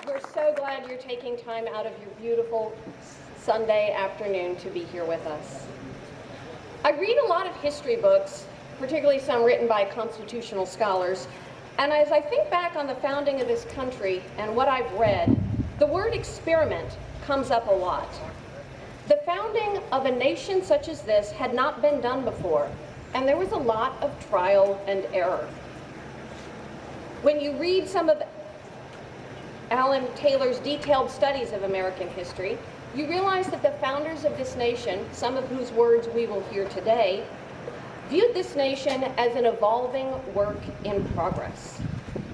We're so glad you're taking time out of your beautiful Sunday afternoon to be here with us. I read a lot of history books, particularly some written by constitutional scholars, and as I think back on the founding of this country and what I've read, the word experiment comes up a lot. The founding of a nation such as this had not been done before, and there was a lot of trial and error. When you read some of Alan Taylor's detailed studies of American history, you realize that the founders of this nation, some of whose words we will hear today, viewed this nation as an evolving work in progress.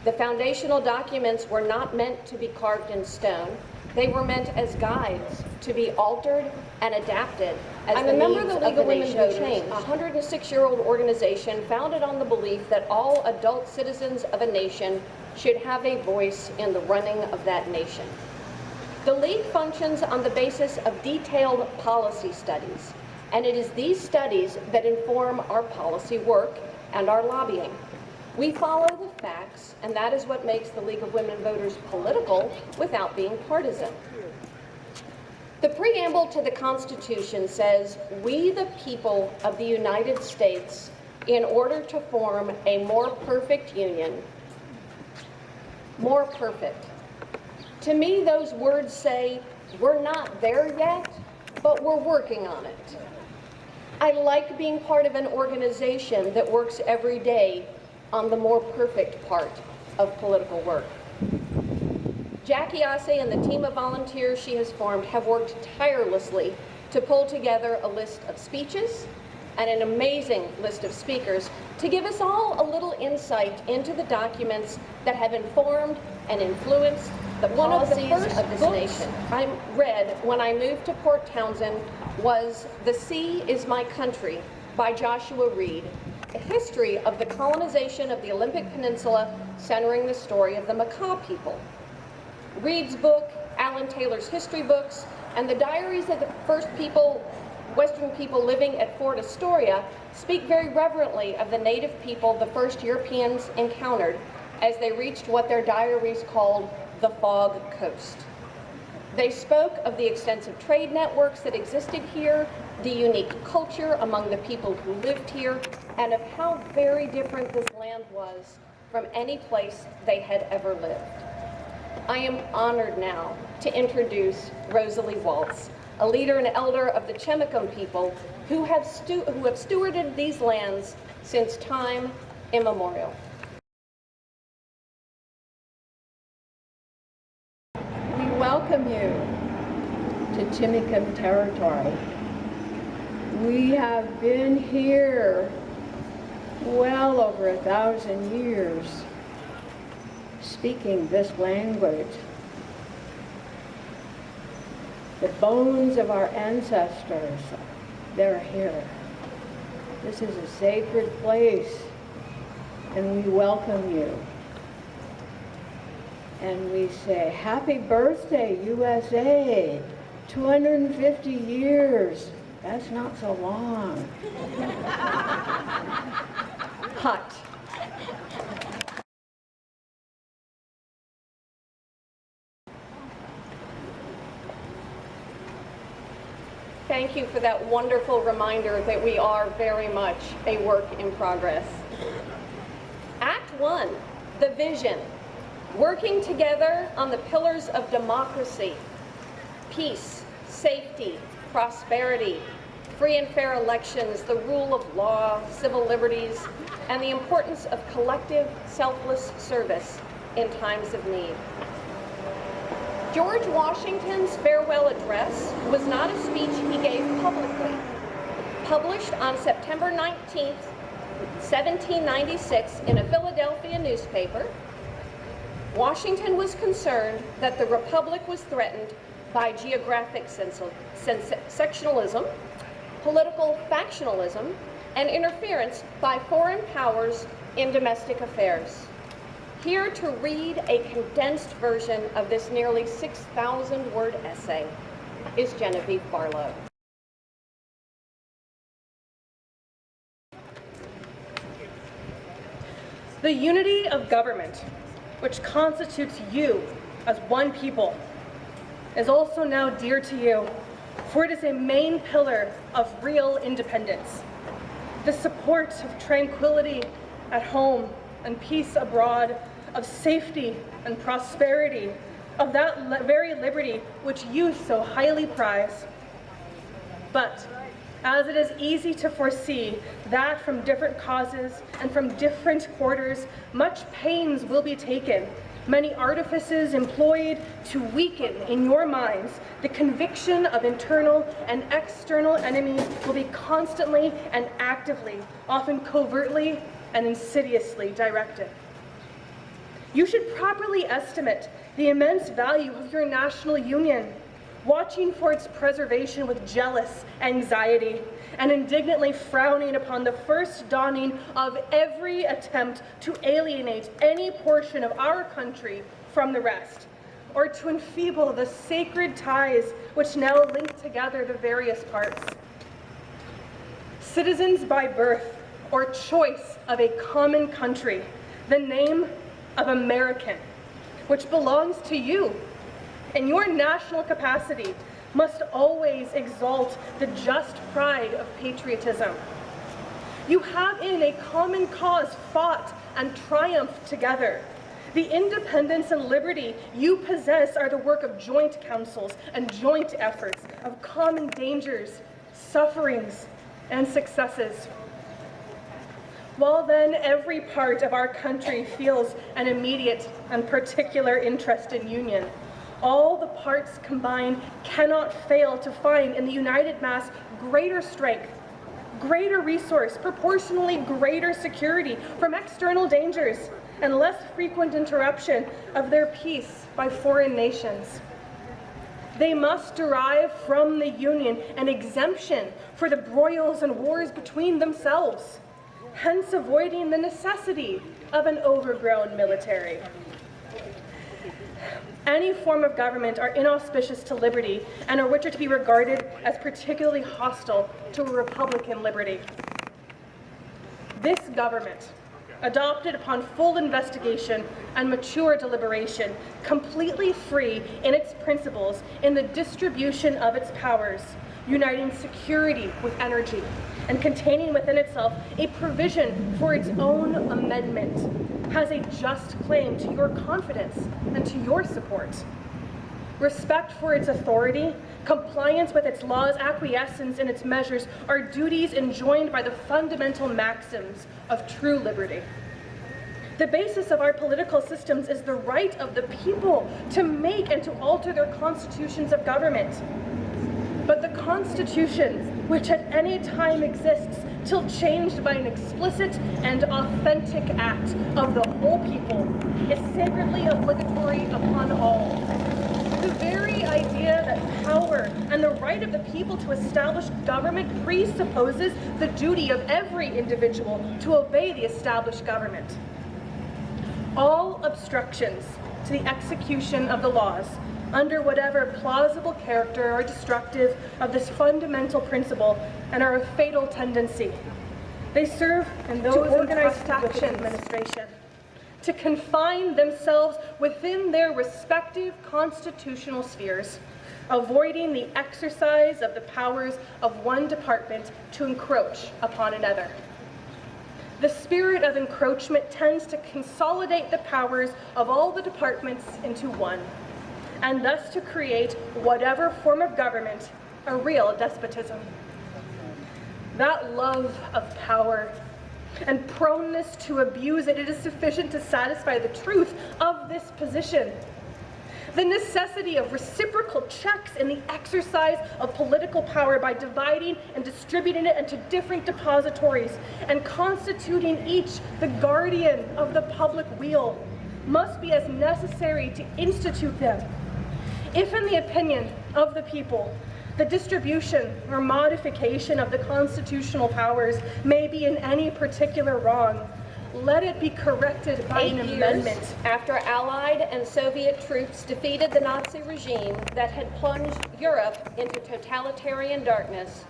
The foundational documents were not meant to be carved in stone. They were meant as guides to be altered and adapted as the needs of the nation changed. A 106-year-old organization founded on the belief that all adult citizens of a nation should have a voice in the running of that nation. The League functions on the basis of detailed policy studies, and it is these studies that inform our policy work and our lobbying. We follow the facts, and that is what makes the League of Women Voters political without being partisan. The preamble to the Constitution says, "We, the people of the United States, in order to form a more perfect union," more perfect. To me, those words say, we're not there yet, but we're working on it. I like being part of an organization that works every day on the more perfect part of political work. Jackie Asse and the team of volunteers she has formed have worked tirelessly to pull together a list of speeches and an amazing list of speakers to give us all a little insight into the documents that have informed and influenced the policies of this nation. I read when I moved to Port Townsend was The Sea is My Country by Joshua Reed, a history of the colonization of the Olympic Peninsula centering the story of the Makah people. Reed's book, Alan Taylor's history books, and the diaries of the first Western people living at Fort Astoria speak very reverently of the native people the first Europeans encountered as they reached what their diaries called the Fog Coast. They spoke of the extensive trade networks that existed here, the unique culture among the people who lived here, and of how very different this land was from any place they had ever lived. I am honored now to introduce Rosalie Waltz, a leader and elder of the Chemakum people who have stewarded these lands since time immemorial. We welcome you to Chemakum territory. We have been here well over 1,000 years speaking this language. The bones of our ancestors, they're here. This is a sacred place, and we welcome you. And we say, happy birthday, USA, 250 years. That's not so long. Hot. Thank you for that wonderful reminder that we are very much a work in progress. Act 1, the vision. Working together on the pillars of democracy, peace, safety, prosperity, free and fair elections, the rule of law, civil liberties, and the importance of collective, selfless service in times of need. George Washington's farewell address was not a speech he gave publicly. Published on September 19th, 1796 in a Philadelphia newspaper, Washington was concerned that the Republic was threatened by geographic sectionalism, political factionalism, and interference by foreign powers in domestic affairs. Here to read a condensed version of this nearly 6,000-word essay is Genevieve Barlow. The unity of government, which constitutes you, as one people is also now dear to you, for it is a main pillar of real independence. The support of tranquility at home and peace abroad, of safety and prosperity, of that very liberty which you so highly prize. But as it is easy to foresee that from different causes and from different quarters, much pains will be taken, many artifices employed to weaken in your minds the conviction of internal and external enemies will be constantly and actively, often covertly and insidiously directed. You should properly estimate the immense value of your national union, watching for its preservation with jealous anxiety and indignantly frowning upon the first dawning of every attempt to alienate any portion of our country from the rest, or to enfeeble the sacred ties which now link together the various parts. Citizens by birth or choice of a common country, the name of American, which belongs to you, in your national capacity, must always exalt the just pride of patriotism. You have in a common cause fought and triumphed together. The independence and liberty you possess are the work of joint councils and joint efforts, of common dangers, sufferings, and successes. While then every part of our country feels an immediate and particular interest in union, all the parts combined cannot fail to find in the united mass greater strength, greater resource, proportionally greater security from external dangers, and less frequent interruption of their peace by foreign nations. They must derive from the Union an exemption for the broils and wars between themselves, hence avoiding the necessity of an overgrown military. Any form of government are inauspicious to liberty and are which are to be regarded as particularly hostile to a republican liberty. This government, adopted upon full investigation and mature deliberation, completely free in its principles in the distribution of its powers, uniting security with energy, and containing within itself a provision for its own amendment, has a just claim to your confidence and to your support. Respect for its authority, compliance with its laws, acquiescence in its measures are duties enjoined by the fundamental maxims of true liberty. The basis of our political systems is the right of the people to make and to alter their constitutions of government. But the Constitution, which at any time exists till changed by an explicit and authentic act of the whole people, is sacredly obligatory upon all. The very idea that power and the right of the people to establish government presupposes the duty of every individual to obey the established government. All obstructions to the execution of the laws, under whatever plausible character, are destructive of this fundamental principle and are of fatal tendency. They serve to organize faction administration, to confine themselves within their respective constitutional spheres, avoiding the exercise of the powers of one department to encroach upon another. The spirit of encroachment tends to consolidate the powers of all the departments into one, and thus to create whatever form of government a real despotism. That love of power and proneness to abuse it is sufficient to satisfy the truth of this position. The necessity of reciprocal checks in the exercise of political power by dividing and distributing it into different depositories and constituting each the guardian of the public weal must be as necessary to institute them. If, in the opinion of the people, the distribution or modification of the constitutional powers may be in any particular wrong, let it be corrected by an amendment. 8 years after Allied and Soviet troops defeated the Nazi regime that had plunged Europe into totalitarian darkness,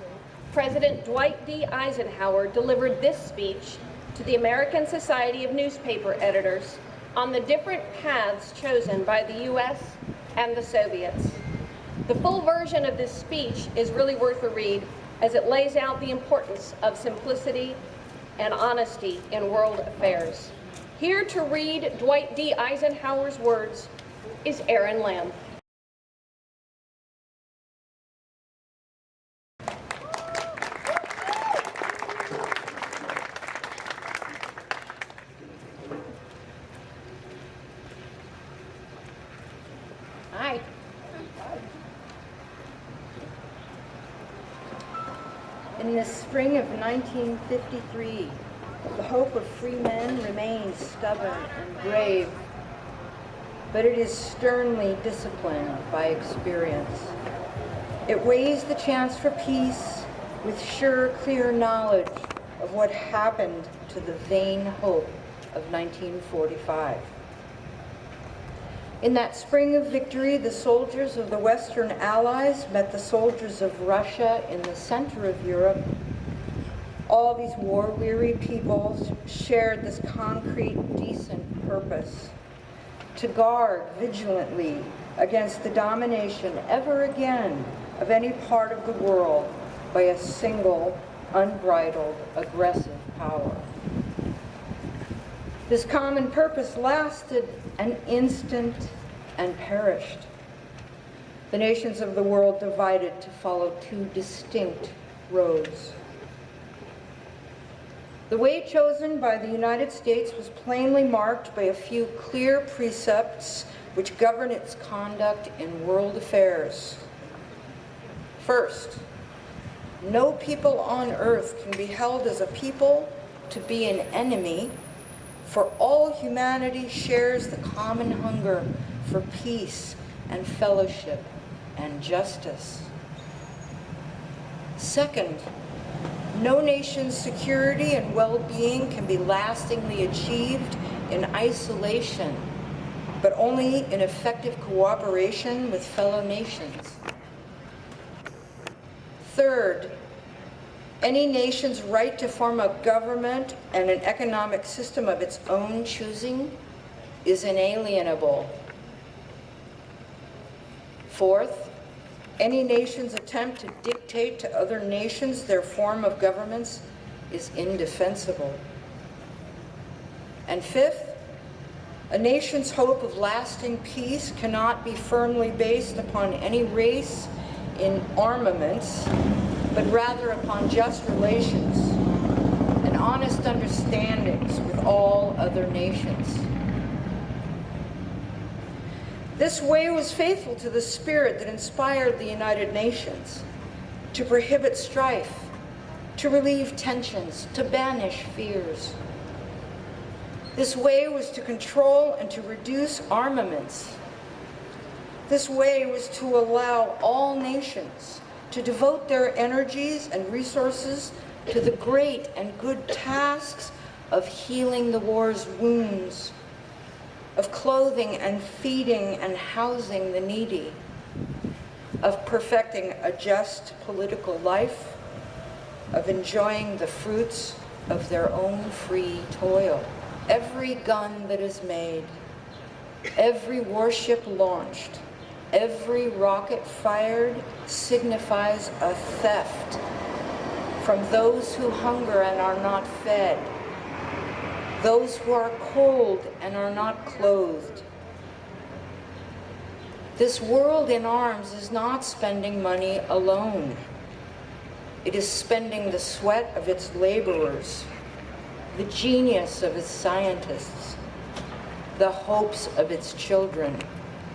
President Dwight D. Eisenhower delivered this speech to the American Society of Newspaper Editors on the different paths chosen by the US and the Soviets. The full version of this speech is really worth a read, as it lays out the importance of simplicity and honesty in world affairs. Here to read Dwight D. Eisenhower's words is Aaron Lamb. Hi. In the spring of 1953, the hope of free men remains stubborn and brave, but it is sternly disciplined by experience. It weighs the chance for peace with sure, clear knowledge of what happened to the vain hope of 1945. In that spring of victory, the soldiers of the Western Allies met the soldiers of Russia in the center of Europe. All these war-weary peoples shared this concrete, decent purpose: to guard vigilantly against the domination ever again of any part of the world by a single, unbridled, aggressive power. This common purpose lasted an instant and perished. The nations of the world divided to follow two distinct roads. The way chosen by the United States was plainly marked by a few clear precepts which govern its conduct in world affairs. First, no people on earth can be held as a people to be an enemy, for all humanity shares the common hunger for peace and fellowship and justice. Second, no nation's security and well-being can be lastingly achieved in isolation, but only in effective cooperation with fellow nations. Third, any nation's right to form a government and an economic system of its own choosing is inalienable. Fourth, any nation's attempt to dictate to other nations their form of governments is indefensible. And fifth, a nation's hope of lasting peace cannot be firmly based upon any race in armaments, but rather upon just relations and honest understandings with all other nations. This way was faithful to the spirit that inspired the United Nations: to prohibit strife, to relieve tensions, to banish fears. This way was to control and to reduce armaments. This way was to allow all nations to devote their energies and resources to the great and good tasks of healing the war's wounds, of clothing and feeding and housing the needy, of perfecting a just political life, of enjoying the fruits of their own free toil. Every gun that is made, every warship launched, every rocket fired signifies a theft from those who hunger and are not fed, those who are cold and are not clothed. This world in arms is not spending money alone. It is spending the sweat of its laborers, the genius of its scientists, the hopes of its children.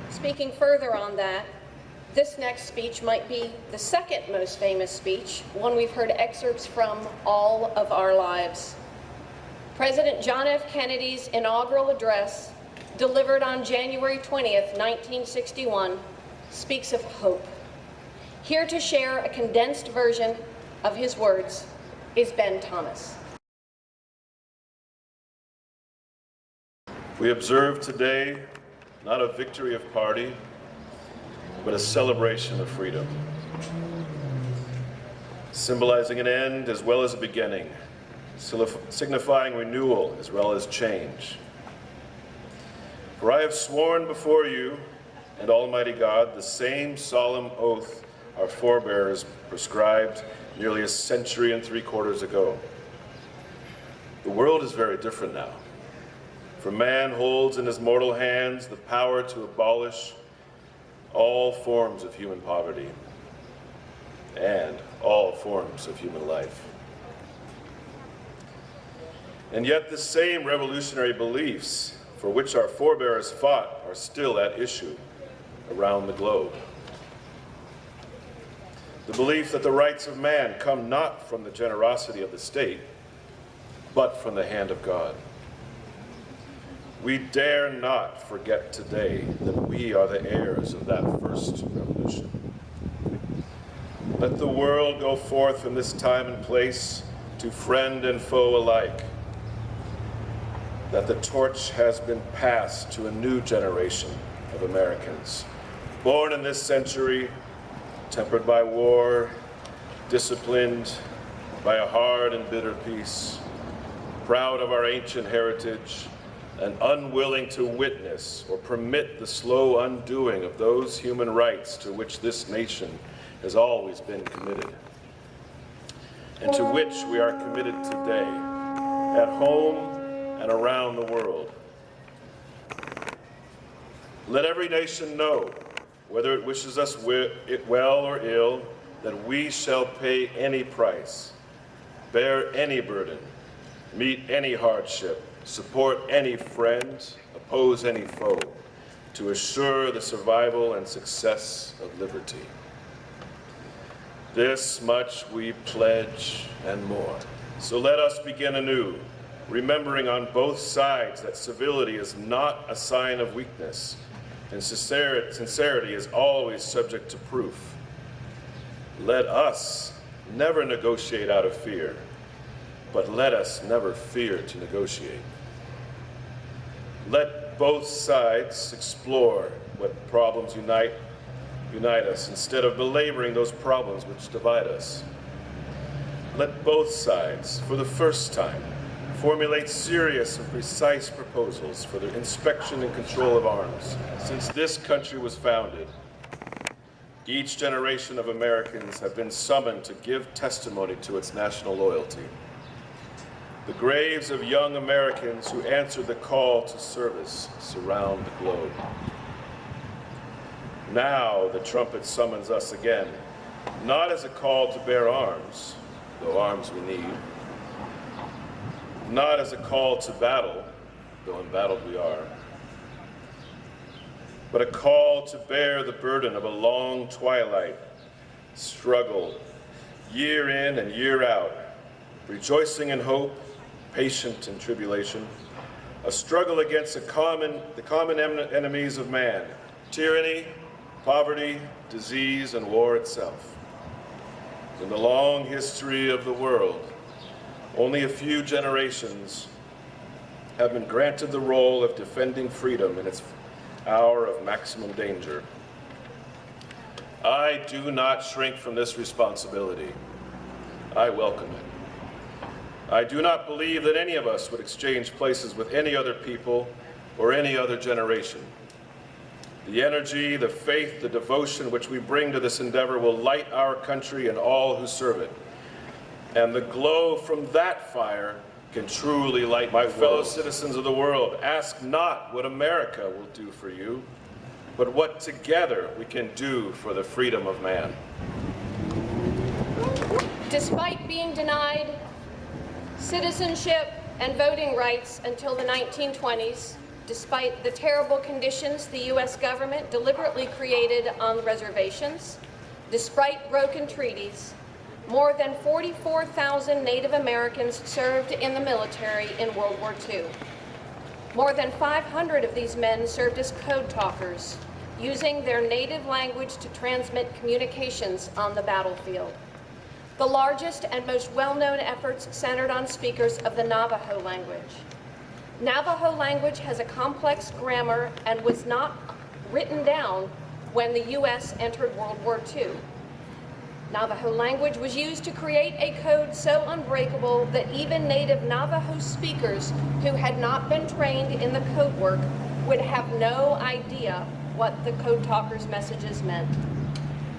Speaking further on that, this next speech might be the second most famous speech, one we've heard excerpts from all of our lives. President John F. Kennedy's inaugural address, delivered on January 20th, 1961, speaks of hope. Here to share a condensed version of his words is Ben Thomas. We observe today not a victory of party, but a celebration of freedom, symbolizing an end as well as a beginning, signifying renewal as well as change. For I have sworn before you and Almighty God the same solemn oath our forebears prescribed nearly a century and 3/4 ago. The world is very different now. For man holds in his mortal hands the power to abolish all forms of human poverty and all forms of human life. And yet the same revolutionary beliefs for which our forebears fought are still at issue around the globe. The belief that the rights of man come not from the generosity of the state, but from the hand of God. We dare not forget today that we are the heirs of that first revolution. Let the world go forth in this time and place to friend and foe alike, that the torch has been passed to a new generation of Americans, born in this century, tempered by war, disciplined by a hard and bitter peace, proud of our ancient heritage, and unwilling to witness or permit the slow undoing of those human rights to which this nation has always been committed, and to which we are committed today, at home and around the world. Let every nation know, whether it wishes us well or ill, that we shall pay any price, bear any burden, meet any hardship, support any friend, oppose any foe, to assure the survival and success of liberty. This much we pledge and more. So let us begin anew, remembering on both sides that civility is not a sign of weakness, and sincerity is always subject to proof. Let us never negotiate out of fear, but let us never fear to negotiate. Let both sides explore what problems unite us instead of belaboring those problems which divide us. Let both sides, for the first time, formulate serious and precise proposals for the inspection and control of arms. Since this country was founded, each generation of Americans have been summoned to give testimony to its national loyalty. The graves of young Americans who answered the call to service surround the globe. Now the trumpet summons us again, not as a call to bear arms, though arms we need, not as a call to battle, though embattled we are, but a call to bear the burden of a long twilight struggle, year in and year out, rejoicing in hope, patient in tribulation, a struggle against the common enemies of man, tyranny, poverty, disease, and war itself. In the long history of the world, only a few generations have been granted the role of defending freedom in its hour of maximum danger. I do not shrink from this responsibility. I welcome it. I do not believe that any of us would exchange places with any other people or any other generation. The energy, the faith, the devotion which we bring to this endeavor will light our country and all who serve it. And the glow from that fire can truly light my fellow citizens of the world. Ask not what America will do for you, but what together we can do for the freedom of man. Despite being denied citizenship and voting rights until the 1920s, despite the terrible conditions the U.S. government deliberately created on reservations, despite broken treaties, more than 44,000 Native Americans served in the military in World War II. More than 500 of these men served as code talkers, using their native language to transmit communications on the battlefield. The largest and most well-known efforts centered on speakers of the Navajo language. Navajo language has a complex grammar and was not written down when the U.S. entered World War II. Navajo language was used to create a code so unbreakable that even native Navajo speakers who had not been trained in the code work would have no idea what the Code Talkers' messages meant.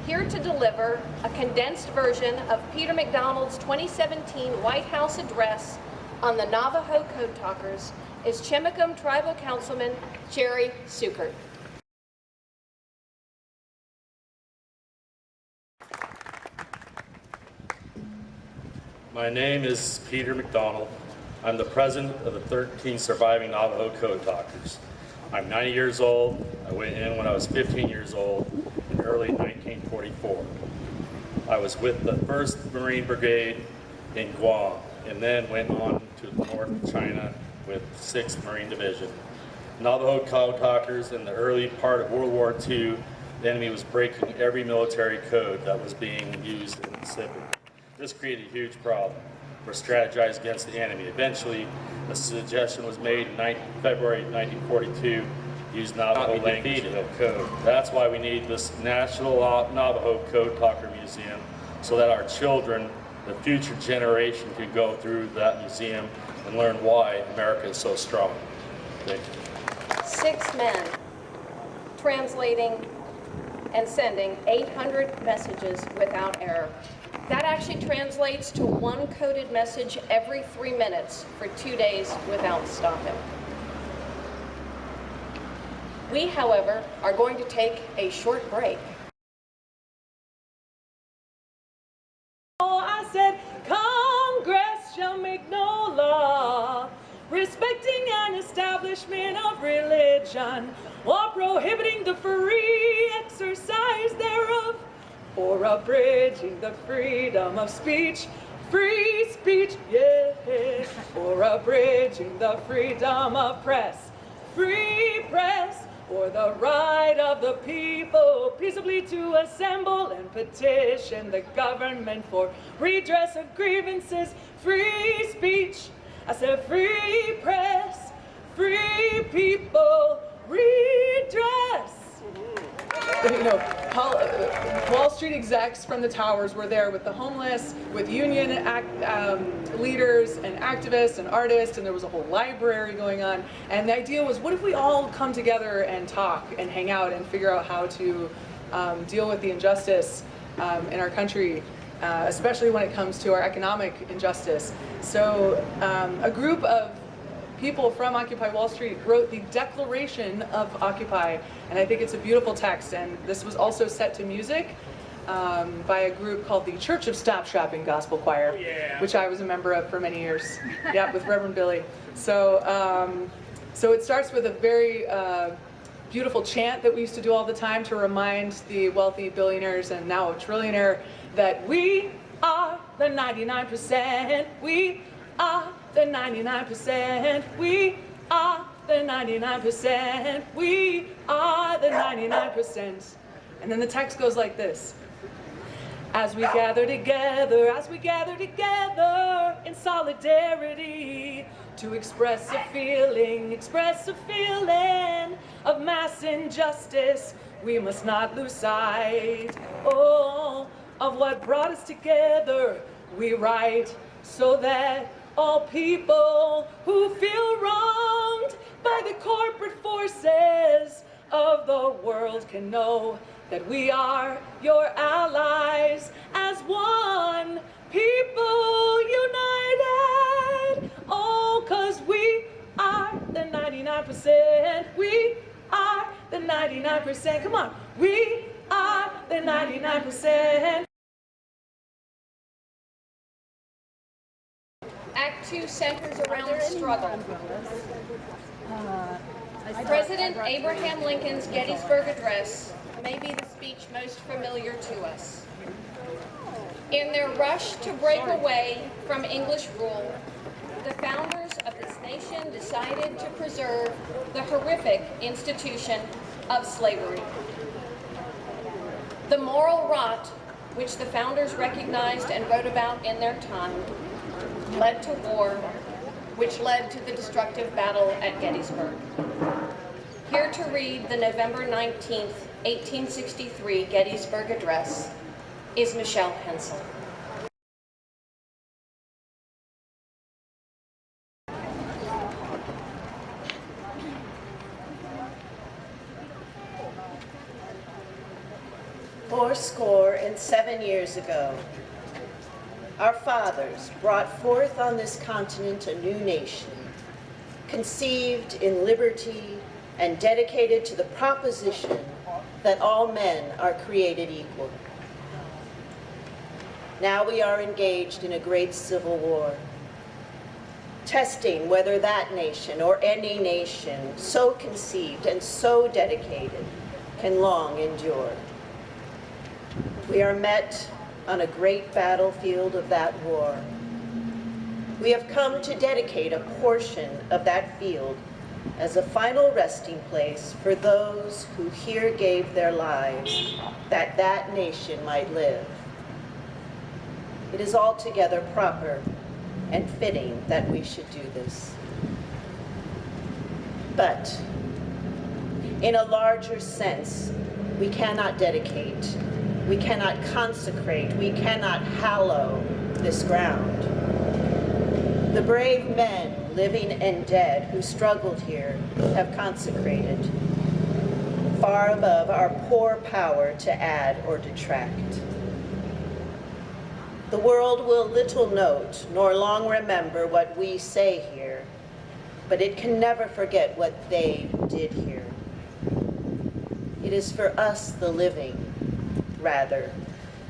Here to deliver a condensed version of Peter MacDonald's 2017 White House address on the Navajo Code Talkers is Chimacum Tribal Councilman Jerry Sukert. My name is Peter MacDonald. I'm the president of the 13 surviving Navajo Code Talkers. I'm 90 years old. I went in when I was 15 years old in early 1944. I was with the 1st Marine Brigade in Guam and then went on to North China with 6th Marine Division. Navajo Code Talkers, in the early part of World War II, the enemy was breaking every military code that was being used in the Pacific. This created a huge problem. We strategized against the enemy. Eventually, a suggestion was made in February 1942, use Navajo language in the code. That's why we need this National Navajo Code Talker Museum, so that our children, the future generation, can go through that museum and learn why America is so strong. Thank you. 6 men translating and sending 800 messages without error. That actually translates to 1 coded message every 3 minutes for 2 days without stopping. We, however, are going to take a short break. Oh, I said, Congress shall make no law respecting an establishment of religion or prohibiting the free exercise thereof, or abridging the freedom of speech, free speech, yeah, or abridging the freedom of press, free press, or the right of the people peaceably to assemble and petition the government for redress of grievances, free speech. I said free press, free people, redress. You know, Wall Street execs from the towers were there with the homeless, with union leaders and activists and artists, and there was a whole library going on. And the idea was, what if we all come together and talk and hang out and figure out how to deal with the injustice in our country, especially when it comes to our economic injustice. So a group of people from Occupy Wall Street wrote the Declaration of Occupy, and I think it's a beautiful text. And this was also set to music by a group called the Church of Stop Shopping Gospel Choir, which I was a member of for many years. Yeah, with Reverend Billy. So, so it starts with a very beautiful chant that we used to do all the time to remind the wealthy billionaires and now a trillionaire that we are the 99%. We are the 99%. We are the 99%. We are the 99%. And then the text goes like this. As we gather together in solidarity to express a feeling of mass injustice, we must not lose sight, oh, of what brought us together. We write so that all people who feel wronged by the corporate forces of the world can know that we are your allies as one, people united. Oh, 'cause we are the 99%. We are the 99%. Come on. We are the 99%. Act 2 centers around struggle. President Abraham Lincoln's Gettysburg Address may be the speech most familiar to us. In their rush to break away from English rule, the founders of this nation decided to preserve the horrific institution of slavery. The moral rot, which the founders recognized and wrote about in their time, led to war, which led to the destructive battle at Gettysburg. Here to read the November 19th, 1863 Gettysburg Address is Michelle Hensel. 407 years ago, our fathers brought forth on this continent a new nation, conceived in liberty and dedicated to the proposition that all men are created equal. Now we are engaged in a great civil war, testing whether that nation or any nation so conceived and so dedicated can long endure. We are met on a great battlefield of that war. We have come to dedicate a portion of that field as a final resting place for those who here gave their lives that that nation might live. It is altogether proper and fitting that we should do this. But in a larger sense, we cannot dedicate, we cannot consecrate, we cannot hallow this ground. The brave men, living and dead, who struggled here have consecrated, far above our poor power to add or detract. The world will little note nor long remember what we say here, but it can never forget what they did here. It is for us, the living, rather,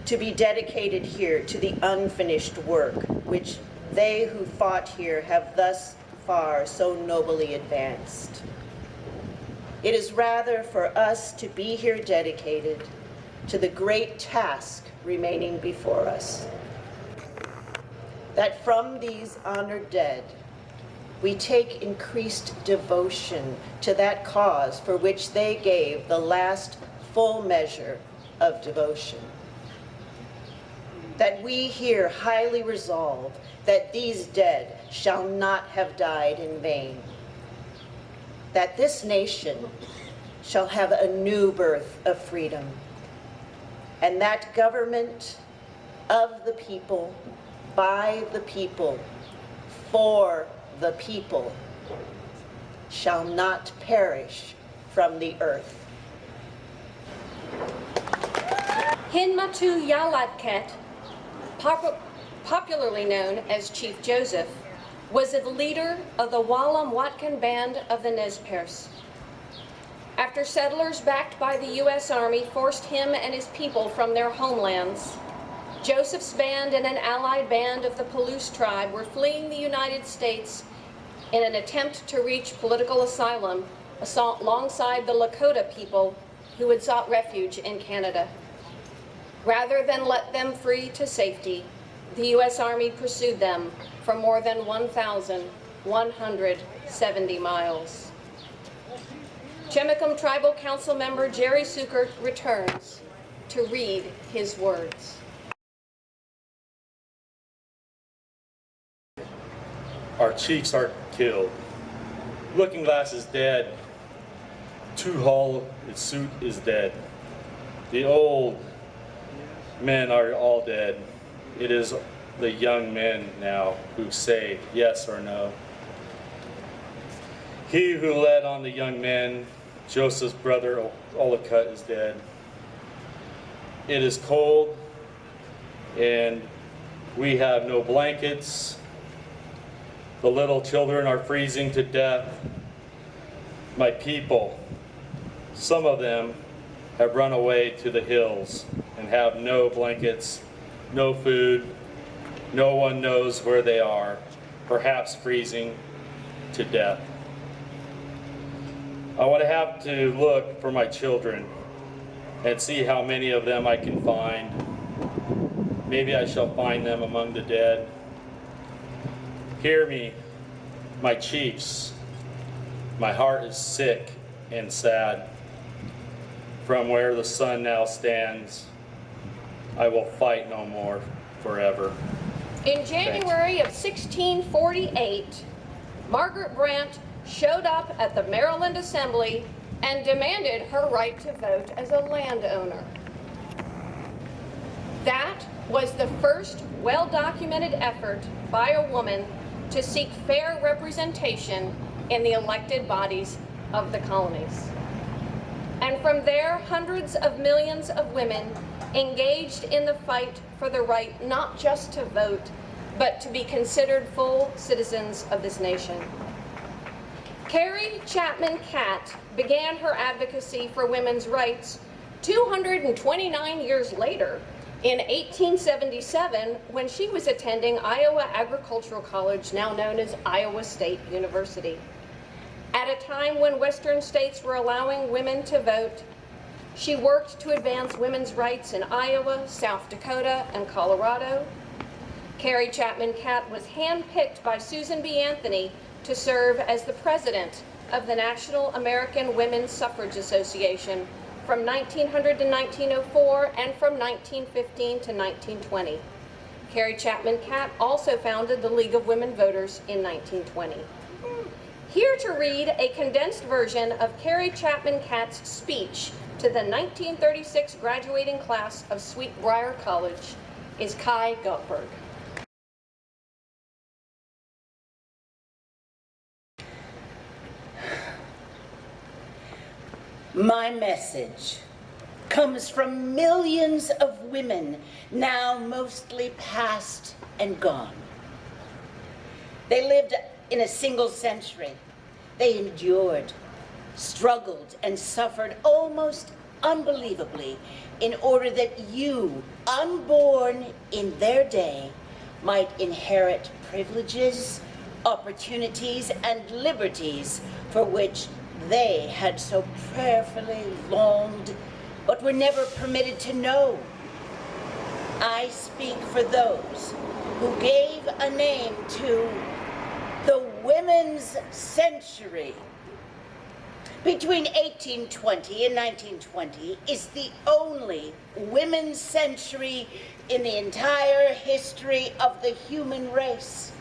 to be dedicated here to the unfinished work which they who fought here have thus far so nobly advanced. It is rather for us to be here dedicated to the great task remaining before us, that from these honored dead, we take increased devotion to that cause for which they gave the last full measure of devotion. That we here highly resolve that these dead shall not have died in vain. That this nation shall have a new birth of freedom. And that government of the people, by the people, for the people, shall not perish from the earth. Hinmatu Yalatket, popularly known as Chief Joseph, was the leader of the Wallam Watkin Band of the Nez Perce. After settlers backed by the U.S. Army forced him and his people from their homelands, Joseph's band and an allied band of the Palouse tribe were fleeing the United States in an attempt to reach political asylum alongside the Lakota people who had sought refuge in Canada. Rather than let them free to safety, the U.S. Army pursued them for more than 1,170 miles. Chemicum Tribal Council member Jerry Sukert returns to read his words. Our chiefs are killed. Looking Glass is dead. Two Hall, his suit is dead. The old men are all dead. It is the young men now who say yes or no. He who led on the young men, Joseph's brother Olacott, is dead. It is cold and we have no blankets. The little children are freezing to death. My people, some of them have run away to the hills and have no blankets, no food. No one knows where they are, perhaps freezing to death. I would have to look for my children and see how many of them I can find. Maybe I shall find them among the dead. Hear me, my chiefs. My heart is sick and sad. From where the sun now stands, I will fight no more forever. In January of 1648, Margaret Brant showed up at the Maryland Assembly and demanded her right to vote as a landowner. That was the first well-documented effort by a woman to seek fair representation in the elected bodies of the colonies. And And from there, hundreds of millions of women engaged in the fight for the right not just to vote, but to be considered full citizens of this nation. Carrie Chapman Catt began her advocacy for women's rights 229 years later in 1877 when she was attending Iowa Agricultural College, now known as Iowa State University. At a time when Western states were allowing women to vote, she worked to advance women's rights in Iowa, South Dakota, and Colorado. Carrie Chapman Catt was handpicked by Susan B. Anthony to serve as the president of the National American Women's Suffrage Association from 1900 to 1904 and from 1915 to 1920. Carrie Chapman Catt also founded the League of Women Voters in 1920. Here to read a condensed version of Carrie Chapman Catt's speech to the 1936 graduating class of Sweetbriar College is Kai Gutberg. My message comes from millions of women, now mostly past and gone. They lived in a single century. They endured, struggled, and suffered almost unbelievably in order that you, unborn in their day, might inherit privileges, opportunities, and liberties for which they had so prayerfully longed, but were never permitted to know. I speak for those who gave a name to the women's century. Between 1820 and 1920 is the only women's century in the entire history of the human race.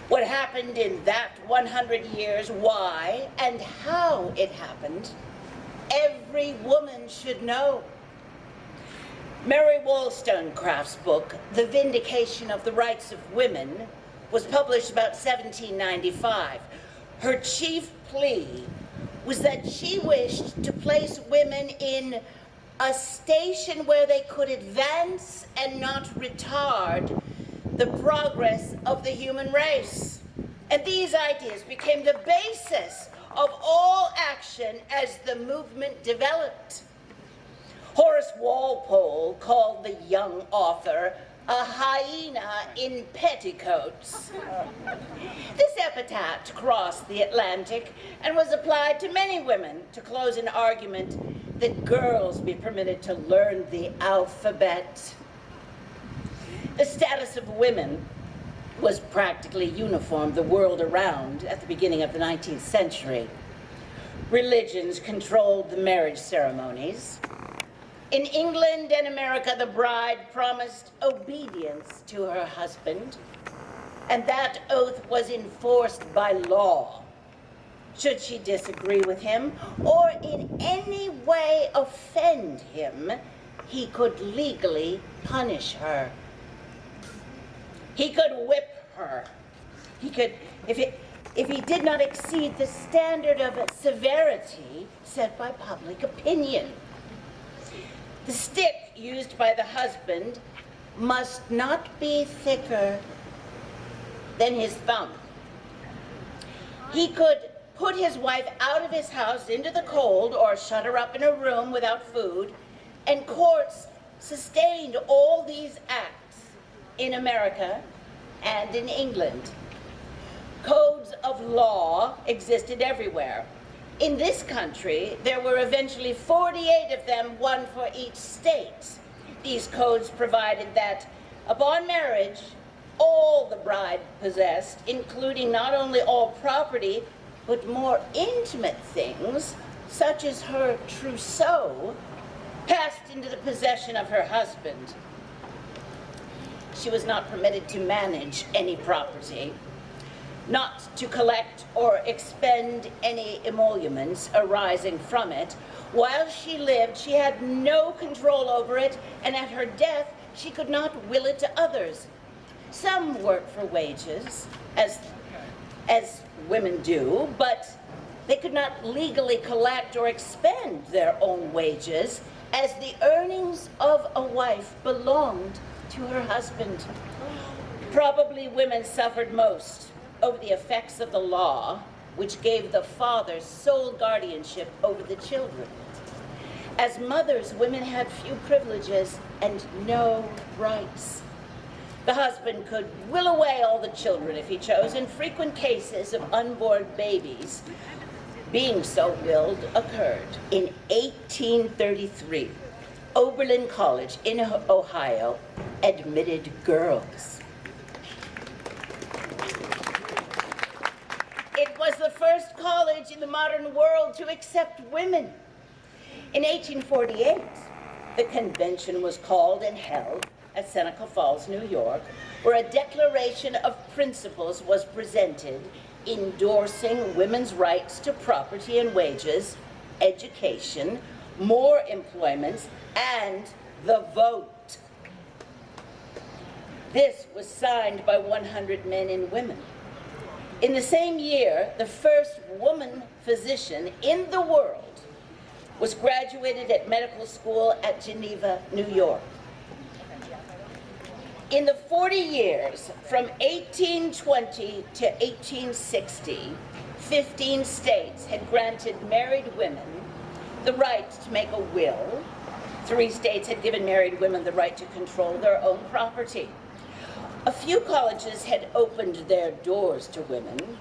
What happened in that 100 years, why and how it happened, every woman should know. Mary Wollstonecraft's book, The Vindication of the Rights of Women, was published about 1795. Her chief plea was that she wished to place women in a station where they could advance and not retard the progress of the human race. And these ideas became the basis of all action as the movement developed. Horace Walpole called the young author a hyena in petticoats. This epithet crossed the Atlantic and was applied to many women to close an argument that girls be permitted to learn the alphabet. The status of women was practically uniform the world around at the beginning of the 19th century. Religions controlled the marriage ceremonies. In England and America, the bride promised obedience to her husband, and that oath was enforced by law. Should she disagree with him or in any way offend him, he could legally punish her. He could whip her. He could, if he did not exceed the standard of severity set by public opinion. The stick used by the husband must not be thicker than his thumb. He could put his wife out of his house into the cold or shut her up in a room without food, and courts sustained all these acts in America and in England. Codes of law existed everywhere. In this country, there were eventually 48 of them, one for each state. These codes provided that upon marriage, all the bride possessed, including not only all property, but more intimate things, such as her trousseau, passed into the possession of her husband. She was not permitted to manage any property, not to collect or expend any emoluments arising from it. While she lived, she had no control over it, and at her death, she could not will it to others. Some worked for wages, as women do, but They could not legally collect or expend their own wages, as the earnings of a wife belonged to her husband. Probably women suffered most over the effects of the law, which gave the father sole guardianship over the children. As mothers, women had few privileges and no rights. The husband could will away all the children if he chose, and frequent cases of unborn babies being so willed occurred. In 1833, Oberlin College in Ohio admitted girls. It was the first college in the modern world to accept women. In 1848, the convention was called and held at Seneca Falls, New York, where a declaration of principles was presented endorsing women's rights to property and wages, education, more employments, and the vote. This was signed by 100 men and women. In the same year, the first woman physician in the world was graduated at medical school at Geneva, New York. In the 40 years from 1820 to 1860, 15 states had granted married women the right to make a will. 3 states had given married women the right to control their own property. A few colleges had opened their doors to women.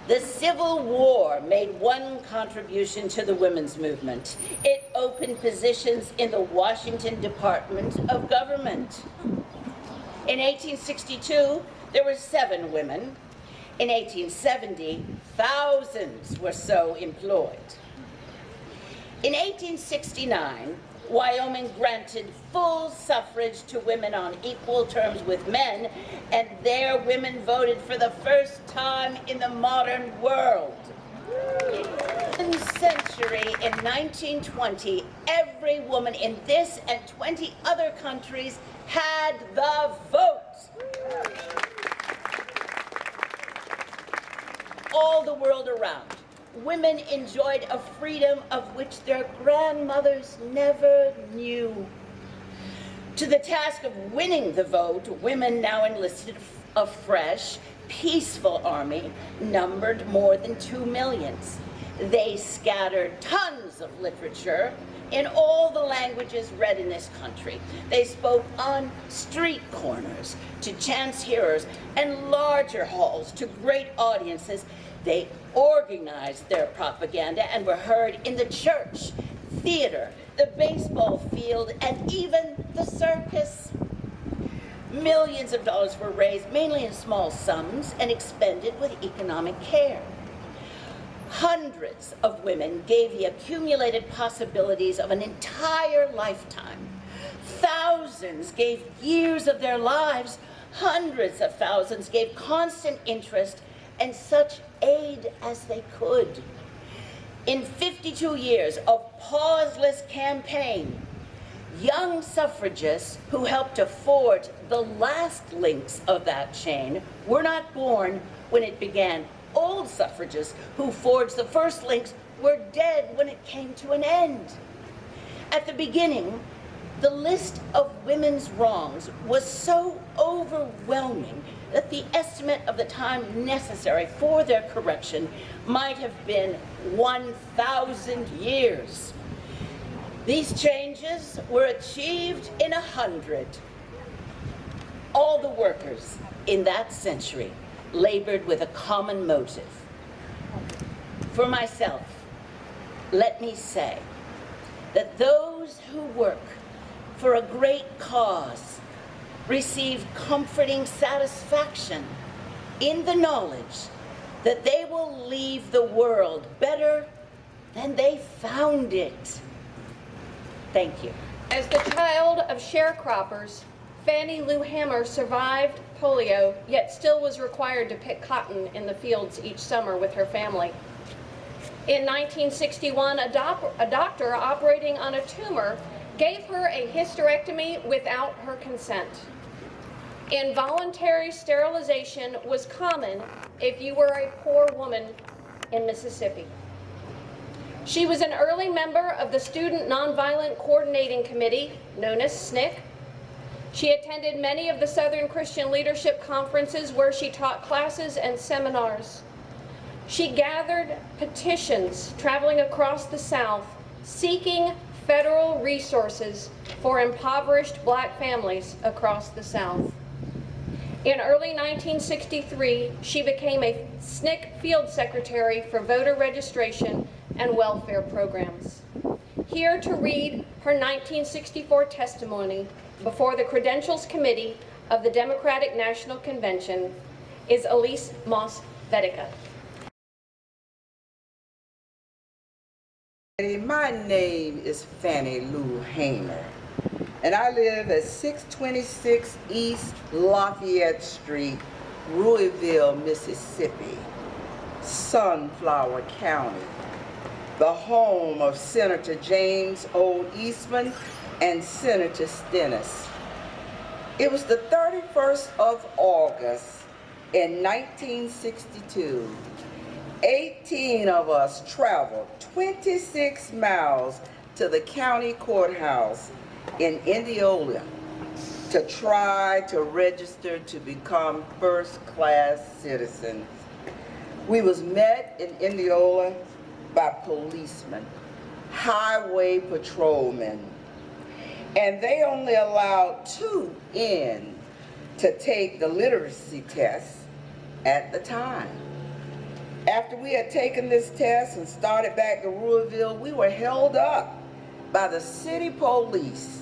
The Civil War made one contribution to the women's movement. It opened positions in the Washington Department of Government. In 1862, there were 7 women. In 1870, thousands were so employed. In 1869, Wyoming granted full suffrage to women on equal terms with men, and there women voted for the first time in the modern world. In the century, in 1920, every woman in this and 20 other countries had the vote. All the world around, women enjoyed a freedom of which their grandmothers never knew. To the task of winning the vote, women now enlisted a fresh, peaceful army, numbered more than 2 million. They scattered tons of literature in all the languages read in this country. They spoke on street corners to chance hearers and larger halls to great audiences. They organized their propaganda and were heard in the church, theater, the baseball field, and even the circus. Millions of dollars were raised, mainly in small sums, and expended with economic care. Hundreds of women gave the accumulated possibilities of an entire lifetime. Thousands gave years of their lives. Hundreds of thousands gave constant interest and such aid as they could. In 52 years of pauseless campaign, young suffragists who helped to forge the last links of that chain were not born when it began. Old suffragists who forged the first links were dead when it came to an end. At the beginning, the list of women's wrongs was so overwhelming that the estimate of the time necessary for their correction might have been 1,000 years. These changes were achieved in 100. All the workers in that century labored with a common motive. For myself, let me say that those who work for a great cause receive comforting satisfaction in the knowledge that they will leave the world better than they found it. Thank you. As the child of sharecroppers, Fannie Lou Hammer survived polio, yet still was required to pick cotton in the fields each summer with her family. In 1961, a doctor operating on a tumor gave her a hysterectomy without her consent. Involuntary sterilization was common if you were a poor woman in Mississippi. She was an early member of the Student Nonviolent Coordinating Committee, known as SNCC. She attended many of the Southern Christian Leadership Conferences where she taught classes and seminars. She gathered petitions traveling across the South, seeking federal resources for impoverished Black families across the South. In early 1963, she became a SNCC field secretary for voter registration and welfare programs. Here to read her 1964 testimony before the Credentials Committee of the Democratic National Convention is Elise Moss-Vedica. My name is Fannie Lou Hamer, and I live at 626 East Lafayette Street, Louisville, Mississippi, Sunflower County, the home of Senator James O. Eastman and Senator Stennis. It was the 31st of August in 1962. 18 of us traveled 26 miles to the county courthouse in Indianola to try to register to become first-class citizens. We was met in Indianola by policemen, highway patrolmen, and they only allowed 2 in to take the literacy test at the time. After we had taken this test and started back to Louisville, we were held up by the city police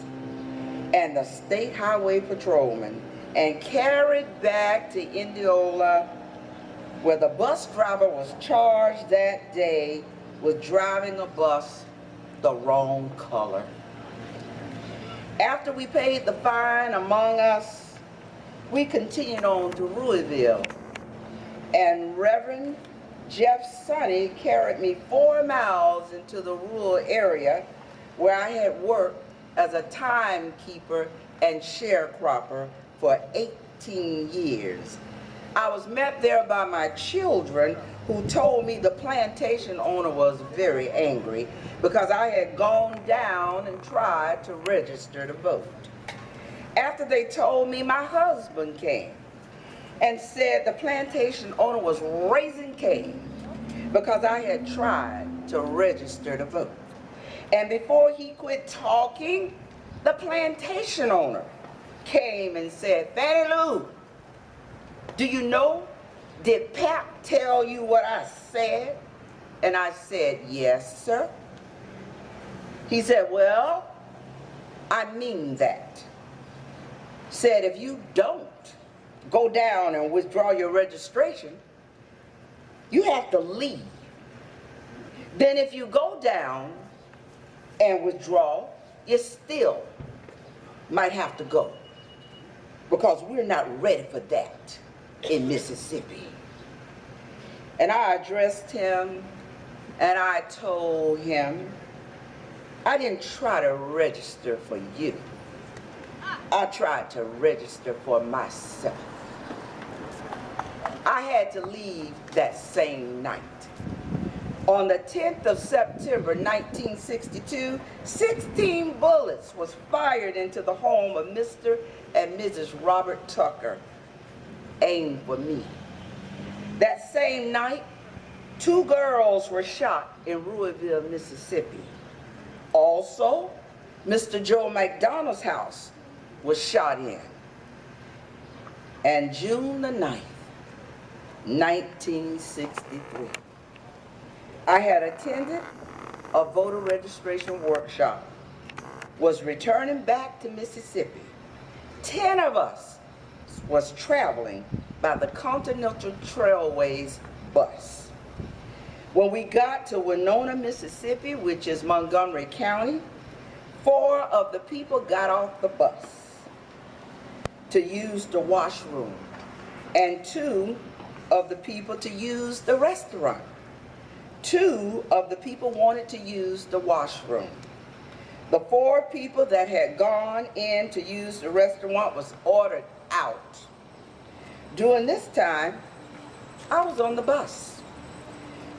and the state highway patrolmen and carried back to Indianola, where the bus driver was charged that day with driving a bus the wrong color. After we paid the fine among us, we continued on to Louisville, and Reverend Jeff Sonny carried me 4 miles into the rural area where I had worked as a timekeeper and sharecropper for 18 years. I was met there by my children, who told me the plantation owner was very angry because I had gone down and tried to register to vote. After they told me, my husband came and said the plantation owner was raising Cain because I had tried to register to vote. And before he quit talking, the plantation owner came and said, "Fannie Lou, do you know, did Pap tell you what I said?" And I said, "Yes, sir." He said, "Well, I mean that." Said, "If you don't go down and withdraw your registration, you have to leave. Then if you go down and withdraw, you still might have to go, because we're not ready for that in Mississippi." And I addressed him and I told him, "I didn't try to register for you. I tried to register for myself." I had to leave that same night. On the 10th of September 1962, 16 bullets was fired into the home of Mr. and Mrs. Robert Tucker, aimed for me. That same night, 2 girls were shot in Louisville, Mississippi. Also, Mr. Joe McDonald's house was shot in. And June the 9th, 1963, I had attended a voter registration workshop, was returning back to Mississippi. 10 of us was traveling by the Continental Trailways bus. When we got to Winona, Mississippi, which is Montgomery County, 4 of the people got off the bus to use the washroom, and 2 of the people to use the restaurant. 2 of the people wanted to use the washroom. The 4 people that had gone in to use the restaurant was ordered out. During this time, I was on the bus.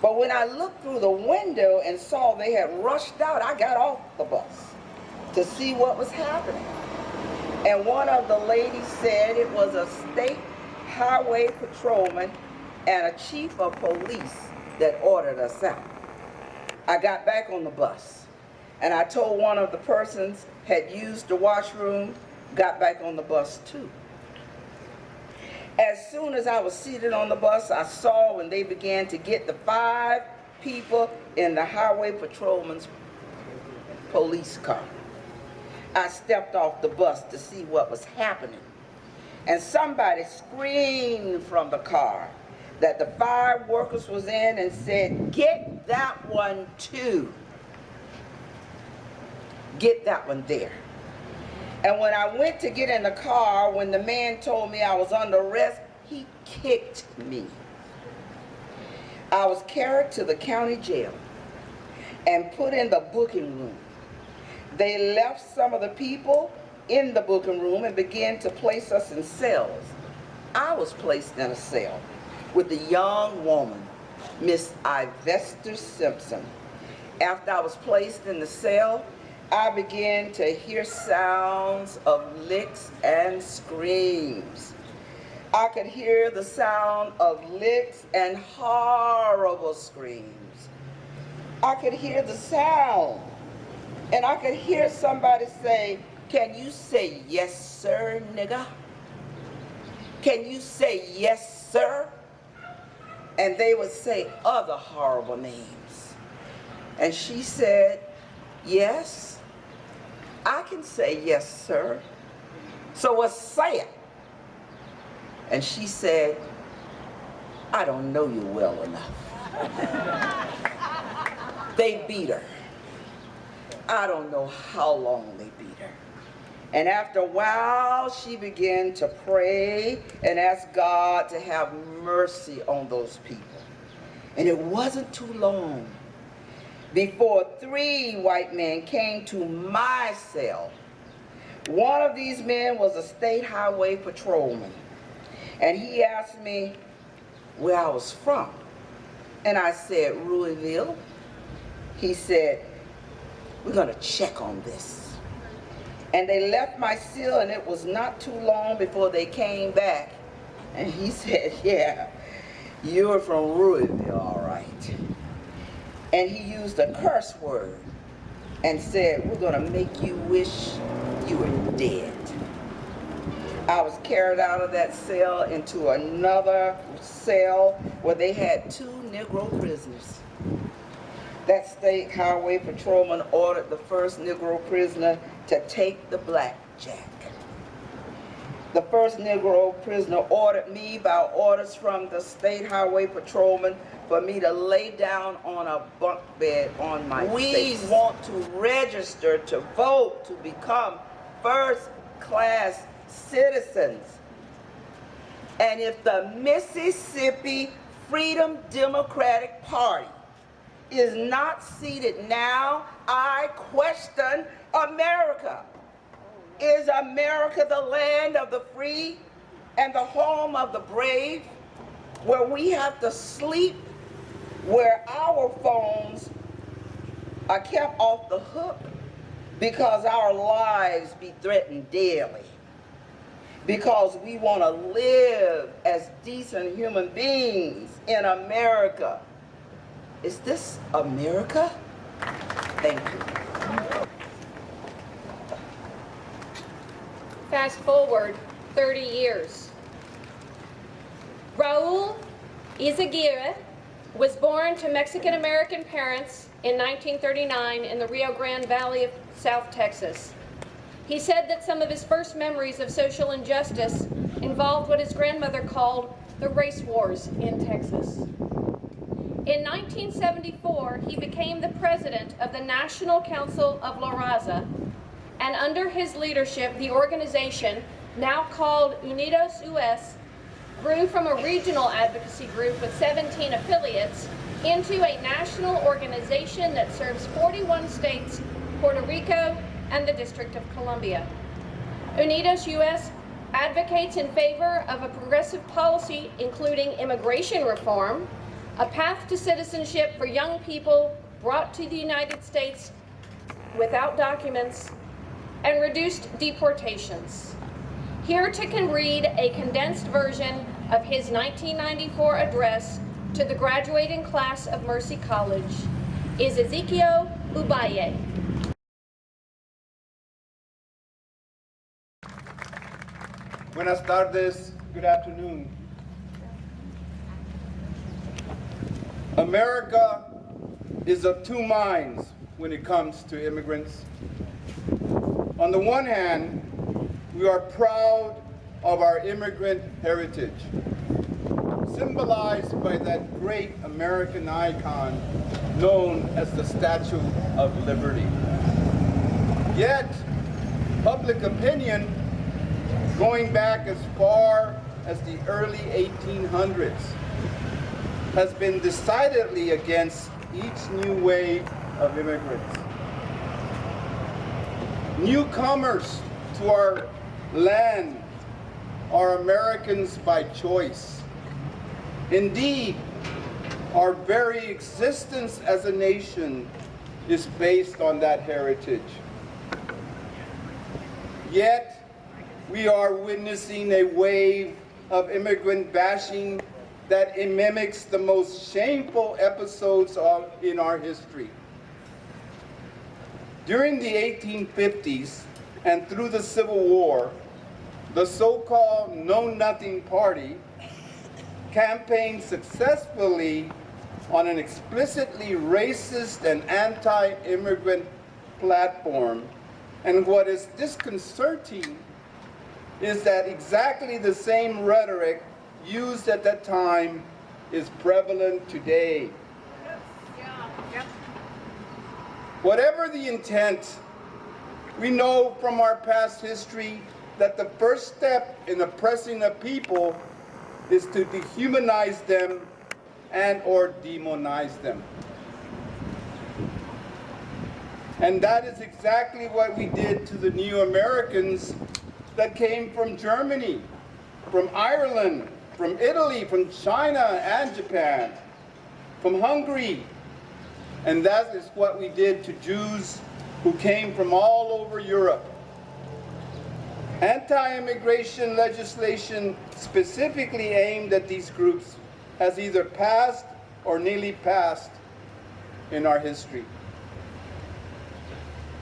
But when I looked through the window and saw they had rushed out, I got off the bus to see what was happening. And one of the ladies said it was a state highway patrolman and a chief of police that ordered us out. I got back on the bus and I told one of the persons had used the washroom, got back on the bus too. As soon as I was seated on the bus, I saw when they began to get the 5 people in the highway patrolman's police car. I stepped off the bus to see what was happening. And somebody screamed from the car that the 5 workers was in and said, "Get that one too. Get that one there." And when I went to get in the car, when the man told me I was under arrest, he kicked me. I was carried to the county jail and put in the booking room. They left some of the people in the booking room and began to place us in cells. I was placed in a cell with a young woman, Miss Ivester Simpson. After I was placed in the cell, I began to hear sounds of licks and screams. I could hear the sound of licks and horrible screams. I could hear the sound, and I could hear somebody say, "Can you say yes, sir, nigga? Can you say yes, sir?" And they would say other horrible names. And she said, "Yes, I can say yes, sir. So what's say it?" And she said, "I don't know you well enough." They beat her. I don't know how long they beat her. And after a while, she began to pray and ask God to have mercy on those people. And it wasn't too long before 3 white men came to my cell. One of these men was a state highway patrolman. And he asked me where I was from. And I said, "Louisville." He said, "We're gonna check on this." And they left my cell, and it was not too long before they came back. And he said, "Yeah, you're from Louisville, all right." And he used a curse word and said, "We're gonna make you wish you were dead." I was carried out of that cell into another cell where they had 2 Negro prisoners. That state highway patrolman ordered the first Negro prisoner to take the blackjack. The first Negro prisoner ordered me, by orders from the state highway patrolman, for me to lay down on a bunk bed on my face. We want to register to vote to become first-class citizens. And if the Mississippi Freedom Democratic Party is not seated now, I question America. Is America the land of the free and the home of the brave, where we have to sleep, where our phones are kept off the hook because our lives be threatened daily, because we want to live as decent human beings in America? Is this America? Thank you. Fast forward 30 years. Raul Izaguirre was born to Mexican-American parents in 1939 in the Rio Grande Valley of South Texas. He said that some of his first memories of social injustice involved what his grandmother called the race wars in Texas. In 1974, he became the president of the National Council of La Raza, and under his leadership, the organization, now called Unidos US, grew from a regional advocacy group with 17 affiliates into a national organization that serves 41 states, Puerto Rico, and the District of Columbia. Unidos US advocates in favor of a progressive policy including immigration reform, a path to citizenship for young people brought to the United States without documents, and reduced deportations. Here to read a condensed version of his 1994 address to the graduating class of Mercy College is Ezekiel Ubaye. Buenas tardes, good afternoon. America is of two minds when it comes to immigrants. On the one hand, we are proud of our immigrant heritage, symbolized by that great American icon known as the Statue of Liberty. Yet, public opinion, going back as far as the early 1800s, has been decidedly against each new wave of immigrants. Newcomers to our land are Americans by choice. Indeed, our very existence as a nation is based on that heritage. Yet, we are witnessing a wave of immigrant bashing that mimics the most shameful episodes in our history. During the 1850s and through the Civil War, the so-called Know-Nothing Party campaigned successfully on an explicitly racist and anti-immigrant platform. And what is disconcerting is that exactly the same rhetoric used at that time is prevalent today. Whatever the intent, we know from our past history that the first step in oppressing a people is to dehumanize them and or demonize them. And that is exactly what we did to the new Americans that came from Germany, from Ireland, from Italy, from China and Japan, from Hungary. And that is what we did to Jews who came from all over Europe. Anti-immigration legislation specifically aimed at these groups has either passed or nearly passed in our history.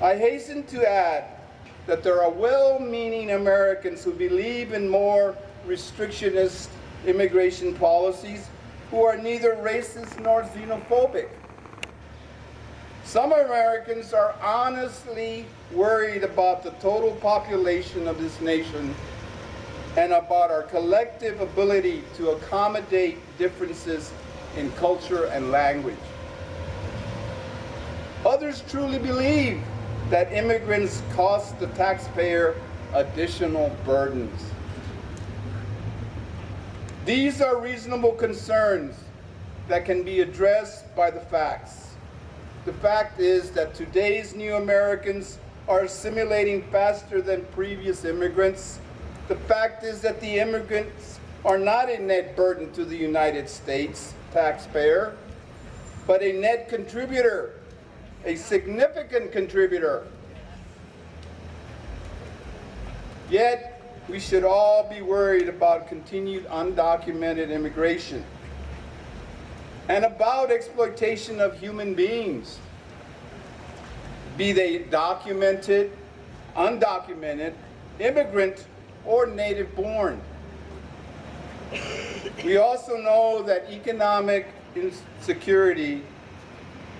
I hasten to add that there are well-meaning Americans who believe in more restrictionist immigration policies who are neither racist nor xenophobic. Some Americans are honestly worried about the total population of this nation and about our collective ability to accommodate differences in culture and language. Others truly believe that immigrants cost the taxpayer additional burdens. These are reasonable concerns that can be addressed by the facts. The fact is that today's new Americans are assimilating faster than previous immigrants. The fact is that the immigrants are not a net burden to the United States taxpayer, but a net contributor, a significant contributor. Yet, we should all be worried about continued undocumented immigration and about exploitation of human beings, be they documented, undocumented, immigrant, or native born. We also know that economic insecurity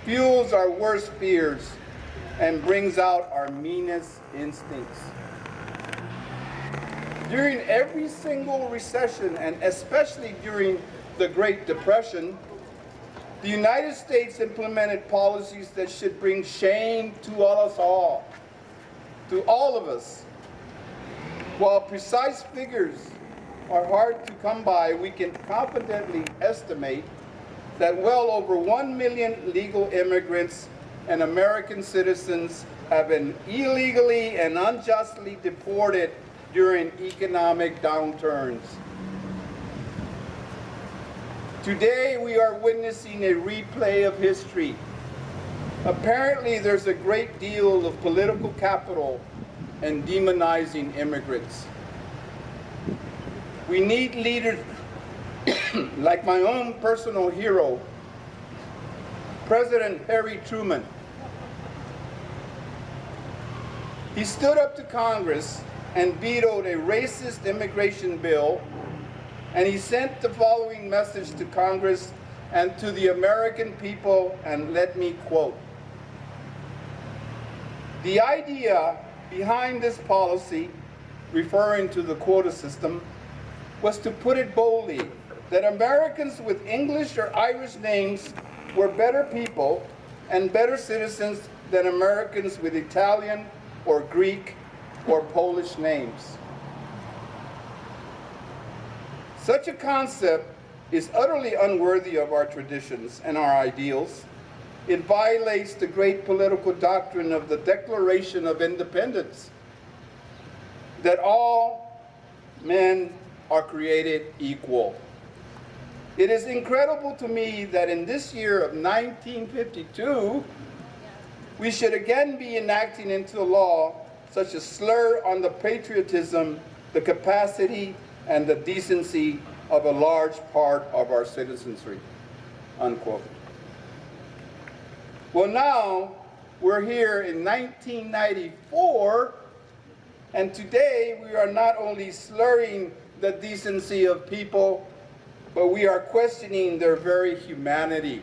fuels our worst fears and brings out our meanest instincts. During every single recession, and especially during the Great Depression, the United States implemented policies that should bring shame to us all, to all of us. While precise figures are hard to come by, we can confidently estimate that well over 1 million legal immigrants and American citizens have been illegally and unjustly deported during economic downturns. Today we are witnessing a replay of history. Apparently there's a great deal of political capital in demonizing immigrants. We need leaders like my own personal hero, President Harry Truman. He stood up to Congress and vetoed a racist immigration bill, and he sent the following message to Congress and to the American people, and let me quote. The idea behind this policy, referring to the quota system, was to put it boldly, that Americans with English or Irish names were better people and better citizens than Americans with Italian or Greek or Polish names. Such a concept is utterly unworthy of our traditions and our ideals. It violates the great political doctrine of the Declaration of Independence, that all men are created equal. It is incredible to me that in this year of 1952, we should again be enacting into law such a slur on the patriotism, the capacity, and the decency of a large part of our citizenry, unquote. Well, now we're here in 1994, and today we are not only slurring the decency of people, but we are questioning their very humanity.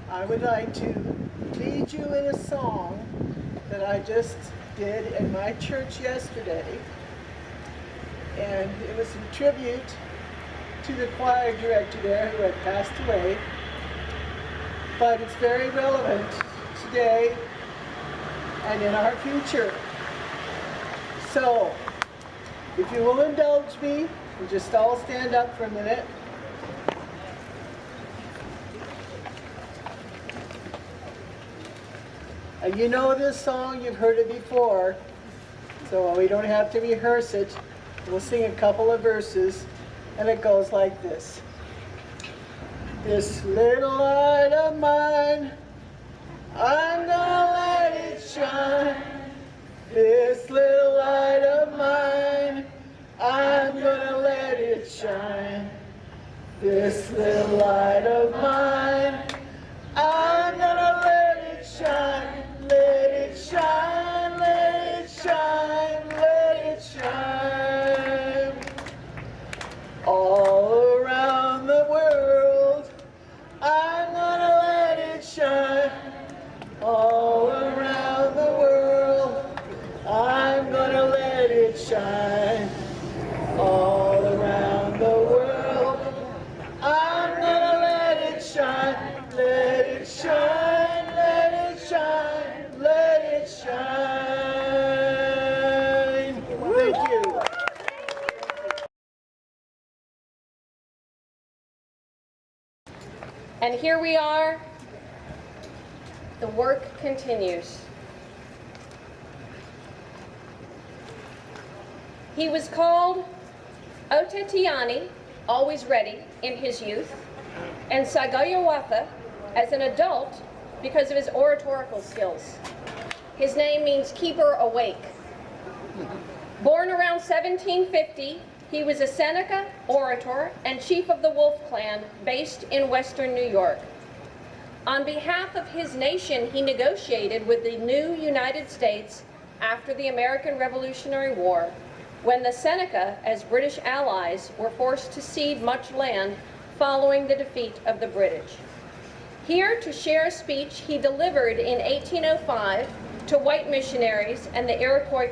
I would like to lead you in a song that I just did in my church yesterday, and it was in tribute to the choir director there who had passed away, but it's very relevant today and in our future. So, if you will indulge me, we'll just all stand up for a minute. And you know this song, you've heard it before, so we don't have to rehearse it. We'll sing a couple of verses, and it goes like this. This little light of mine, I'm gonna let it shine. This little light of mine, I'm gonna let it shine. This little light of mine, I'm gonna let it shine. Let it shine, let it shine, let it shine. All around the world, I'm gonna let it shine. All around the world, I'm gonna let it shine. All around the world, I'm gonna let it shine. Let it shine, let it shine, let it shine. Thank you. And here we are. The work continues. He was called Otetiani, always ready, in his youth, and Sagayawatha as an adult because of his oratorical skills. His name means keeper awake. Born around 1750, he was a Seneca, orator, and chief of the Wolf Clan based in Western New York. On behalf of his nation, he negotiated with the new United States after the American Revolutionary War, when the Seneca, as British allies, were forced to cede much land following the defeat of the British. Here to share a speech he delivered in 1805 to white missionaries and the Iroquois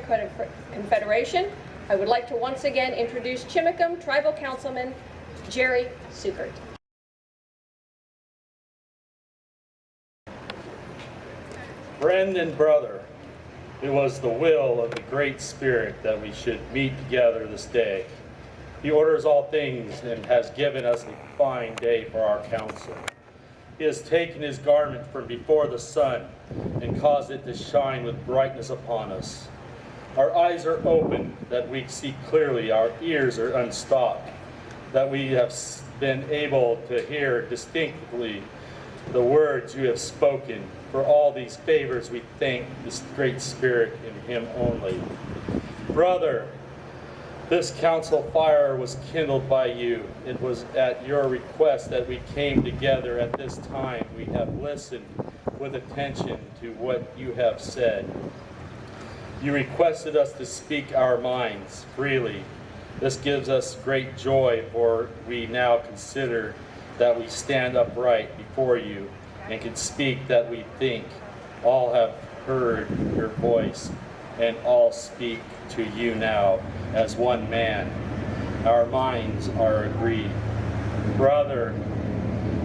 Confederation, I would like to once again introduce Chimicum Tribal Councilman Jerry Sukert. Friend and brother, it was the will of the Great Spirit that we should meet together this day. He orders all things and has given us a fine day for our council. He has taken his garment from before the sun and caused it to shine with brightness upon us. Our eyes are open that we see clearly, our ears are unstopped, that we have been able to hear distinctly the words you have spoken. For all these favors we thank this great Spirit in Him only. Brother, this council fire was kindled by you. It was at your request that we came together at this time. We have listened with attention to what you have said. You requested us to speak our minds freely. This gives us great joy, for we now consider that we stand upright before you and can speak that we think. All have heard your voice, and all speak to you now as one man. Our minds are agreed. Brother,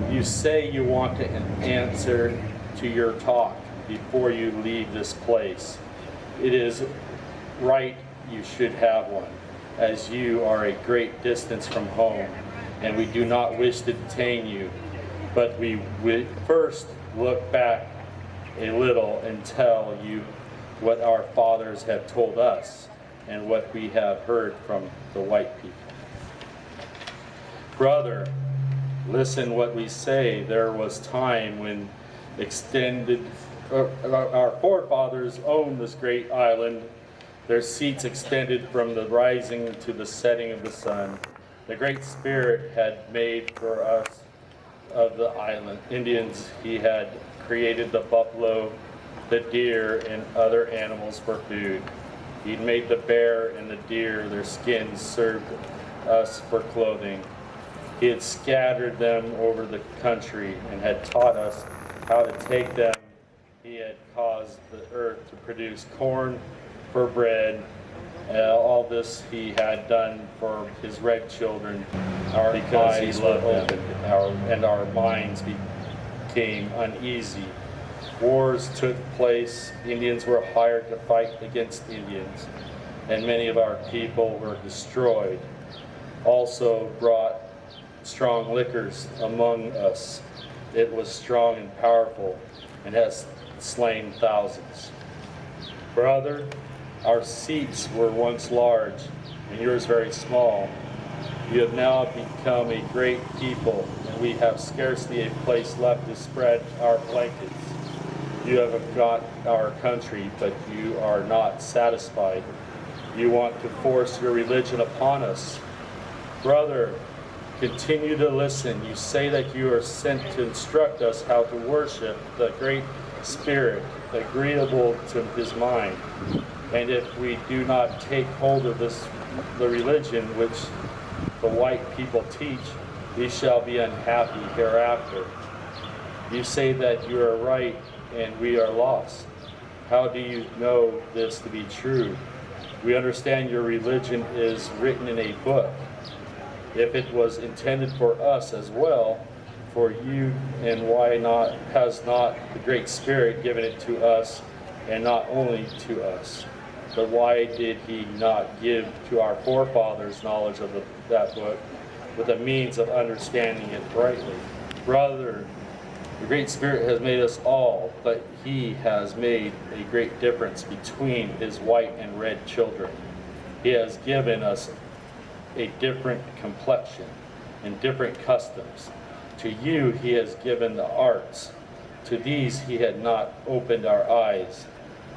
you say you want to answer to your talk before you leave this place. It is right you should have one, as you are a great distance from home, and we do not wish to detain you. But we first look back a little and tell you what our fathers have told us and what we have heard from the white people. Brother, listen what we say. There was time when our forefathers owned this great island. Their seats extended from the rising to the setting of the sun. The Great Spirit had made for us of the island Indians. He had created the buffalo, the deer, and other animals for food. He'd made the bear and the deer. Their skins served us for clothing. He had scattered them over the country and had taught us how to take them. He had caused the earth to produce corn for bread. All this he had done for his red children, because he loved them, and our minds became uneasy. Wars took place. Indians were hired to fight against Indians, and many of our people were destroyed. Also brought strong liquors among us. It was strong and powerful, and has slain thousands. Brother, our seats were once large, and yours very small. You have now become a great people, and we have scarcely a place left to spread our blankets. You have got our country, but you are not satisfied. You want to force your religion upon us. Brother, continue to listen. You say that you are sent to instruct us how to worship the Great Spirit, agreeable to His mind. And if we do not take hold of the religion which the white people teach, we shall be unhappy hereafter. You say that you are right and we are lost. How do you know this to be true? We understand your religion is written in a book. If it was intended for us as well, for you, and why not has not the Great Spirit given it to us, and not only to us? But why did He not give to our forefathers knowledge of that book with a means of understanding it rightly? Brother, the Great Spirit has made us all, but He has made a great difference between His white and red children. He has given us a different complexion and different customs. To you He has given the arts. To these He had not opened our eyes.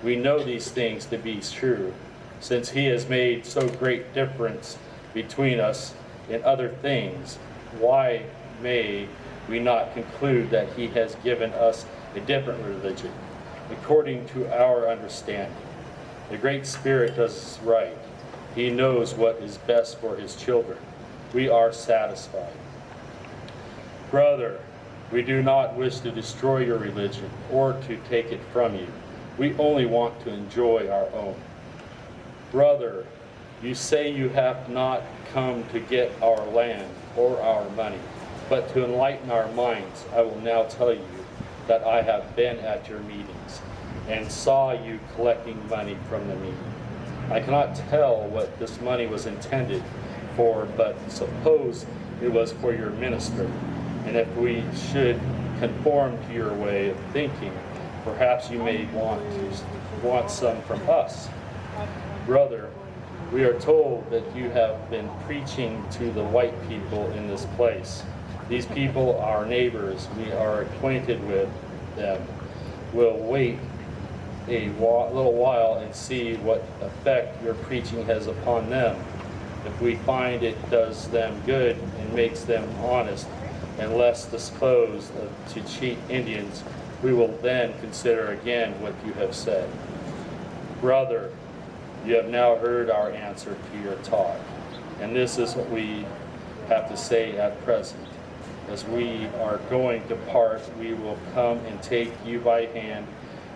We know these things to be true, since He has made so great difference between us in other things. Why may we not conclude that He has given us a different religion, according to our understanding? The Great Spirit does right. He knows what is best for His children. We are satisfied. Brother, we do not wish to destroy your religion or to take it from you. We only want to enjoy our own. Brother, you say you have not come to get our land or our money, but to enlighten our minds. I will now tell you that I have been at your meetings and saw you collecting money from the meeting. I cannot tell what this money was intended for, but suppose it was for your minister. And if we should conform to your way of thinking, perhaps you may want some from us. Brother, we are told that you have been preaching to the white people in this place. These people are our neighbors. We are acquainted with them. We'll wait a little while and see what effect your preaching has upon them. If we find it does them good and makes them honest and less disposed to cheat Indians, we will then consider again what you have said. Brother, you have now heard our answer to your talk, and this is what we have to say at present. As we are going to part, we will come and take you by hand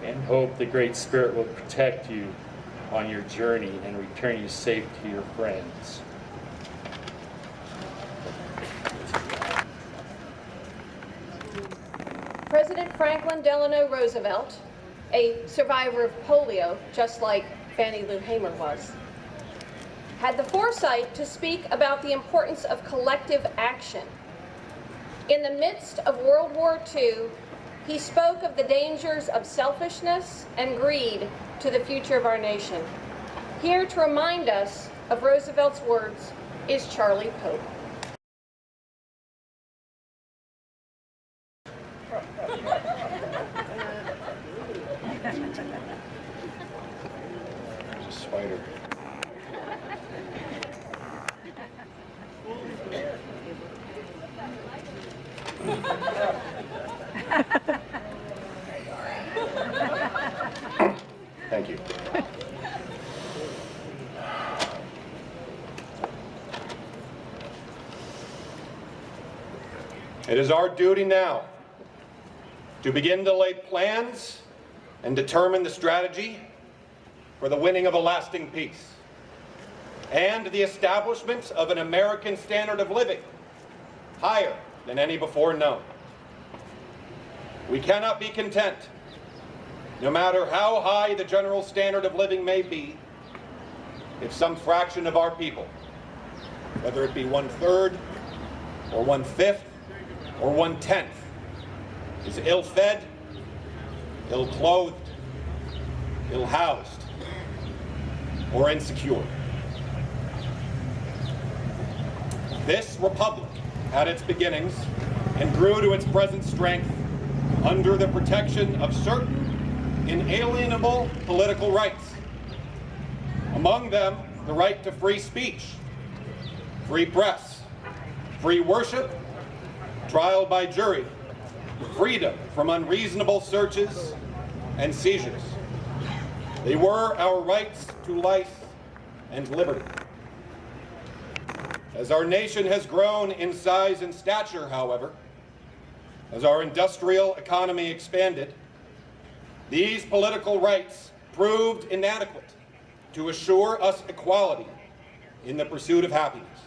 and hope the Great Spirit will protect you on your journey and return you safe to your friends. President Franklin Delano Roosevelt, a survivor of polio, just like Fannie Lou Hamer was, had the foresight to speak about the importance of collective action. In the midst of World War II, he spoke of the dangers of selfishness and greed to the future of our nation. Here to remind us of Roosevelt's words is Charlie Pope. There's a spider. Thank you. It is our duty now to begin to lay plans and determine the strategy for the winning of a lasting peace and the establishment of an American standard of living higher than any before known. We cannot be content, no matter how high the general standard of living may be, if some fraction of our people, whether it be 1/3 or 1/5 or 1/10, is ill-fed, ill-clothed, ill-housed, or insecure. This republic had its beginnings and grew to its present strength under the protection of certain inalienable political rights. Among them, the right to free speech, free press, free worship, trial by jury, freedom from unreasonable searches and seizures. They were our rights to life and liberty. As our nation has grown in size and stature, however, as our industrial economy expanded, these political rights proved inadequate to assure us equality in the pursuit of happiness.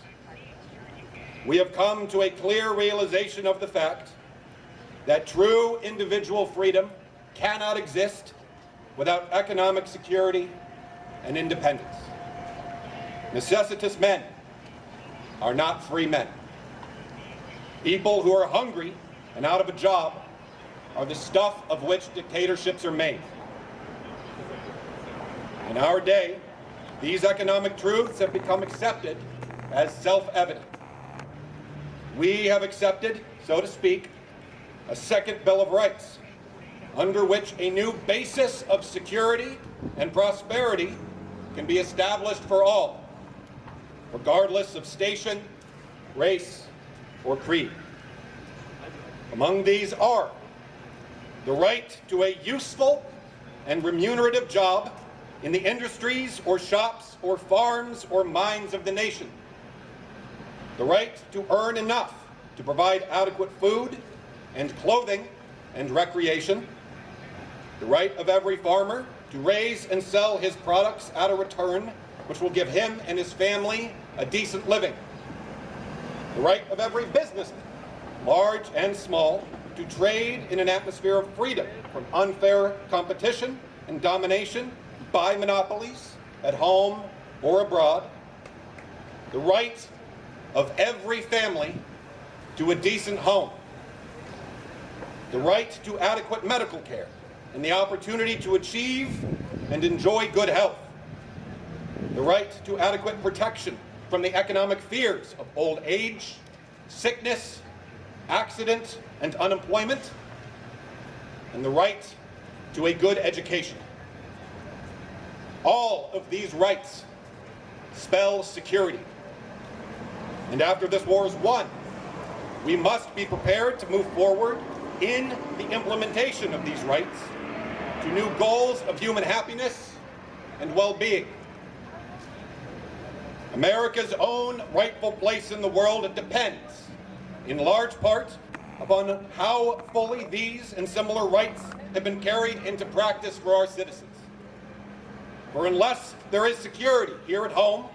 We have come to a clear realization of the fact that true individual freedom cannot exist without economic security and independence. Necessitous men are not free men. People who are hungry and out of a job are the stuff of which dictatorships are made. In our day, these economic truths have become accepted as self-evident. We have accepted, so to speak, a second Bill of Rights, under which a new basis of security and prosperity can be established for all, regardless of station, race, or creed. Among these are the right to a useful and remunerative job in the industries or shops or farms or mines of the nation, the right to earn enough to provide adequate food and clothing and recreation, the right of every farmer to raise and sell his products at a return which will give him and his family a decent living, the right of every businessman, large and small, to trade in an atmosphere of freedom from unfair competition and domination by monopolies at home or abroad, the right of every family to a decent home, the right to adequate medical care and the opportunity to achieve and enjoy good health, the right to adequate protection from the economic fears of old age, sickness, accident, and unemployment, and the right to a good education. All of these rights spell security. And after this war is won, we must be prepared to move forward in the implementation of these rights to new goals of human happiness and well-being. America's own rightful place in the world depends, in large part, upon how fully these and similar rights have been carried into practice for our citizens. For unless there is security here at home,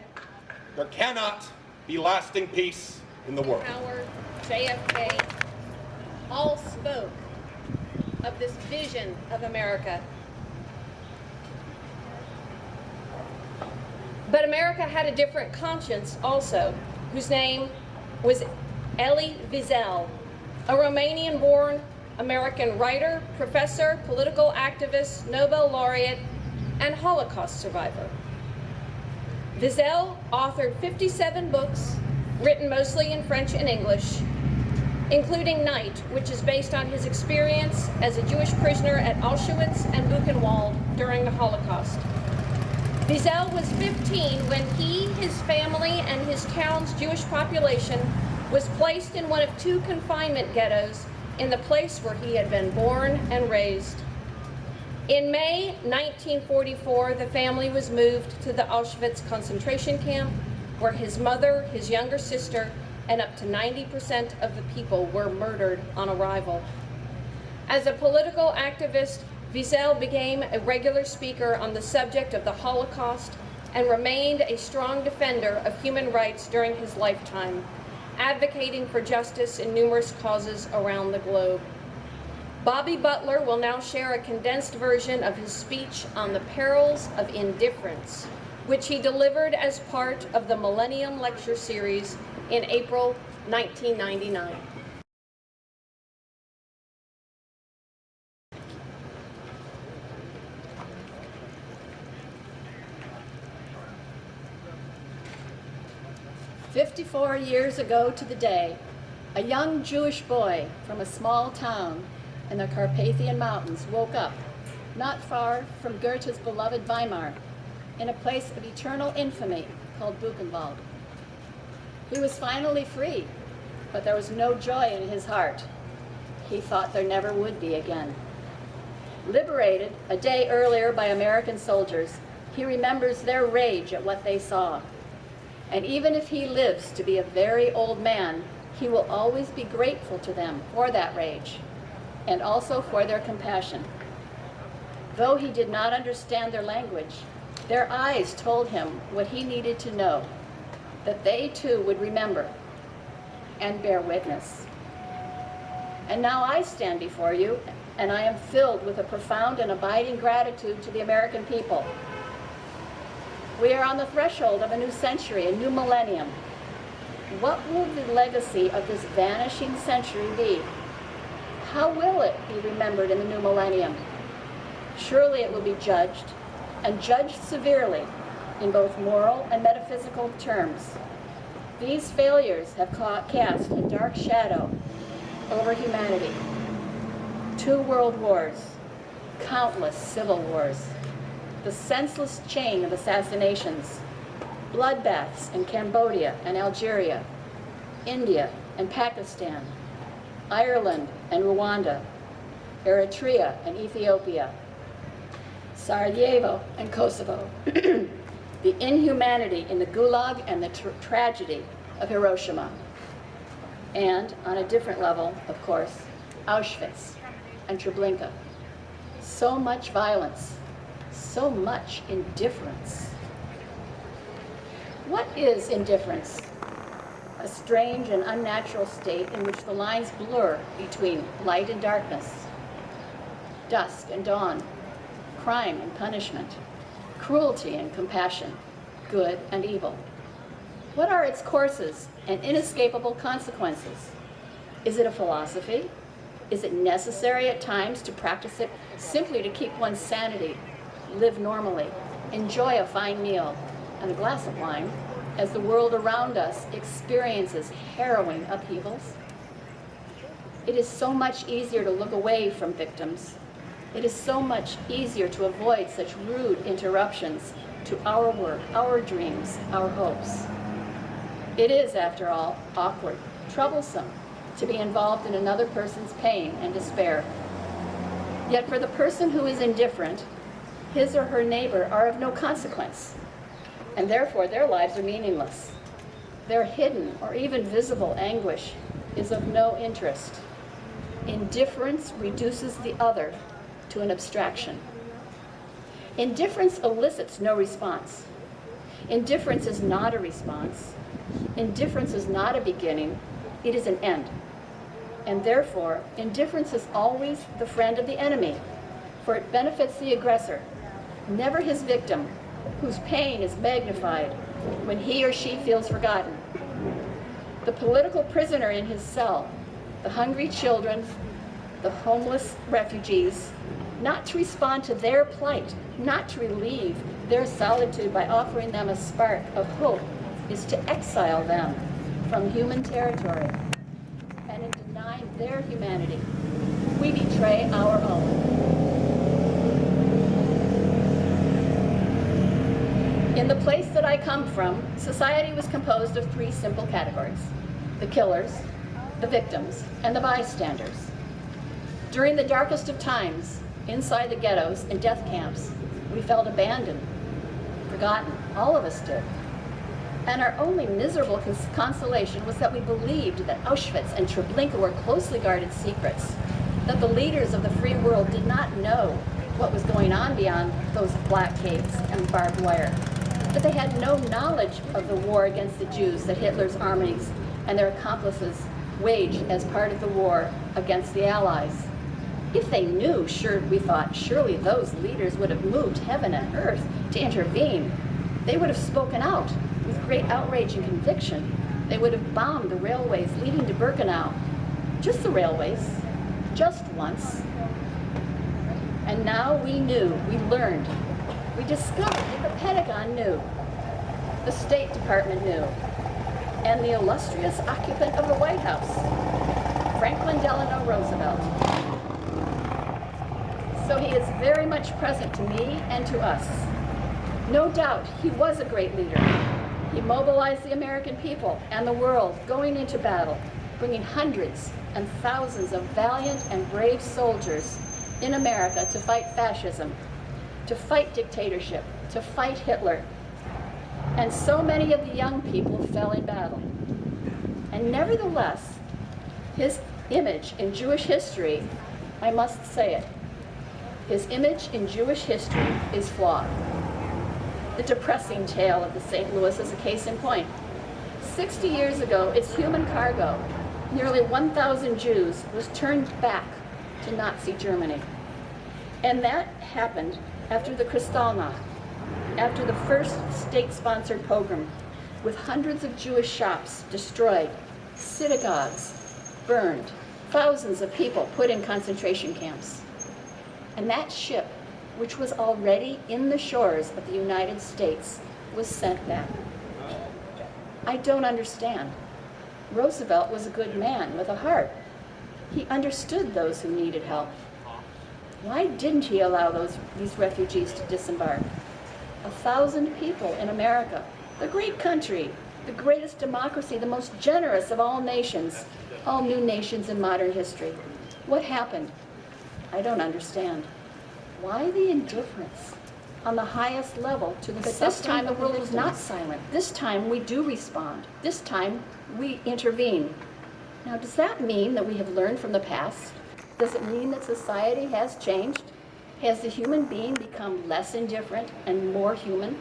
there cannot be lasting peace in the world. Howard, JFK, all spoke of this vision of America. But America had a different conscience also, whose name was Elie Wiesel, a Romanian-born American writer, professor, political activist, Nobel laureate, and Holocaust survivor. Wiesel authored 57 books, written mostly in French and English, including Night, which is based on his experience as a Jewish prisoner at Auschwitz and Buchenwald during the Holocaust. Wiesel was 15 when he, his family, and his town's Jewish population was placed in one of 2 confinement ghettos in the place where he had been born and raised. In May 1944, the family was moved to the Auschwitz concentration camp, where his mother, his younger sister, and up to 90% of the people were murdered on arrival. As a political activist, Wiesel became a regular speaker on the subject of the Holocaust and remained a strong defender of human rights during his lifetime, advocating for justice in numerous causes around the globe. Bobby Butler will now share a condensed version of his speech on the perils of indifference, which he delivered as part of the Millennium Lecture Series in April 1999. "54 years ago to the day, a young Jewish boy from a small town in the Carpathian Mountains woke up, not far from Goethe's beloved Weimar, in a place of eternal infamy called Buchenwald. He was finally free, but there was no joy in his heart. He thought there never would be again. Liberated a day earlier by American soldiers, he remembers their rage at what they saw. And even if he lives to be a very old man, he will always be grateful to them for that rage, and also for their compassion. Though he did not understand their language, their eyes told him what he needed to know, that they too would remember and bear witness. And now I stand before you, and I am filled with a profound and abiding gratitude to the American people. We are on the threshold of a new century, a new millennium. What will the legacy of this vanishing century be? How will it be remembered in the new millennium? Surely it will be judged, and judged severely, in both moral and metaphysical terms. These failures have cast a dark shadow over humanity. 2 world wars, countless civil wars, the senseless chain of assassinations, bloodbaths in Cambodia and Algeria, India and Pakistan, Ireland and Rwanda, Eritrea and Ethiopia, Sarajevo and Kosovo, the inhumanity in the Gulag and the tragedy of Hiroshima, and on a different level, of course, Auschwitz and Treblinka. So much violence, so much indifference. What is indifference? A strange and unnatural state in which the lines blur between light and darkness, dusk and dawn, crime and punishment, cruelty and compassion, good and evil. What are its courses and inescapable consequences? Is it a philosophy? Is it necessary at times to practice it simply to keep one's sanity, live normally, enjoy a fine meal, and a glass of wine as the world around us experiences harrowing upheavals? It is so much easier to look away from victims. It is so much easier to avoid such rude interruptions to our work, our dreams, our hopes. It is, after all, awkward, troublesome to be involved in another person's pain and despair. Yet for the person who is indifferent, his or her neighbor are of no consequence, and therefore their lives are meaningless. Their hidden or even visible anguish is of no interest. Indifference reduces the other to an abstraction. Indifference elicits no response. Indifference is not a response. Indifference is not a beginning, it is an end. And therefore, indifference is always the friend of the enemy, for it benefits the aggressor, never his victim, whose pain is magnified when he or she feels forgotten. The political prisoner in his cell, the hungry children, the homeless refugees, not to respond to their plight, not to relieve their solitude by offering them a spark of hope, is to exile them from human territory. And in denying their humanity, we betray our own. In the place that I come from, society was composed of three simple categories: the killers, the victims, and the bystanders. During the darkest of times, inside the ghettos and death camps, we felt abandoned, forgotten. All of us did. And our only miserable consolation was that we believed that Auschwitz and Treblinka were closely guarded secrets, that the leaders of the free world did not know what was going on beyond those black caves and barbed wire, that they had no knowledge of the war against the Jews that Hitler's armies and their accomplices waged as part of the war against the Allies. If they knew, we thought, surely those leaders would have moved heaven and earth to intervene. They would have spoken out with great outrage and conviction. They would have bombed the railways leading to Birkenau. Just the railways, just once. And now we knew, we learned, we discovered that the Pentagon knew, the State Department knew, and the illustrious occupant of the White House, Franklin Delano Roosevelt. So he is very much present to me and to us. No doubt, he was a great leader. He mobilized the American people and the world going into battle, bringing hundreds and thousands of valiant and brave soldiers in America to fight fascism, to fight dictatorship, to fight Hitler. And so many of the young people fell in battle. And nevertheless, his image in Jewish history, I must say it, his image in Jewish history is flawed. The depressing tale of the St. Louis is a case in point. 60 years ago, its human cargo, nearly 1,000 Jews, was turned back to Nazi Germany. And that happened after the Kristallnacht, after the first state-sponsored pogrom, with hundreds of Jewish shops destroyed, synagogues burned, thousands of people put in concentration camps. And that ship, which was already in the shores of the United States, was sent back. I don't understand. Roosevelt was a good man with a heart. He understood those who needed help. Why didn't he allow these refugees to disembark? 1,000 people in America, the great country, the greatest democracy, the most generous of all nations, all new nations in modern history. What happened? I don't understand. Why the indifference on the highest level to the But this time the world is not silent. This time we do respond. This time we intervene. Now, does that mean that we have learned from the past? Does it mean that society has changed? Has the human being become less indifferent and more human?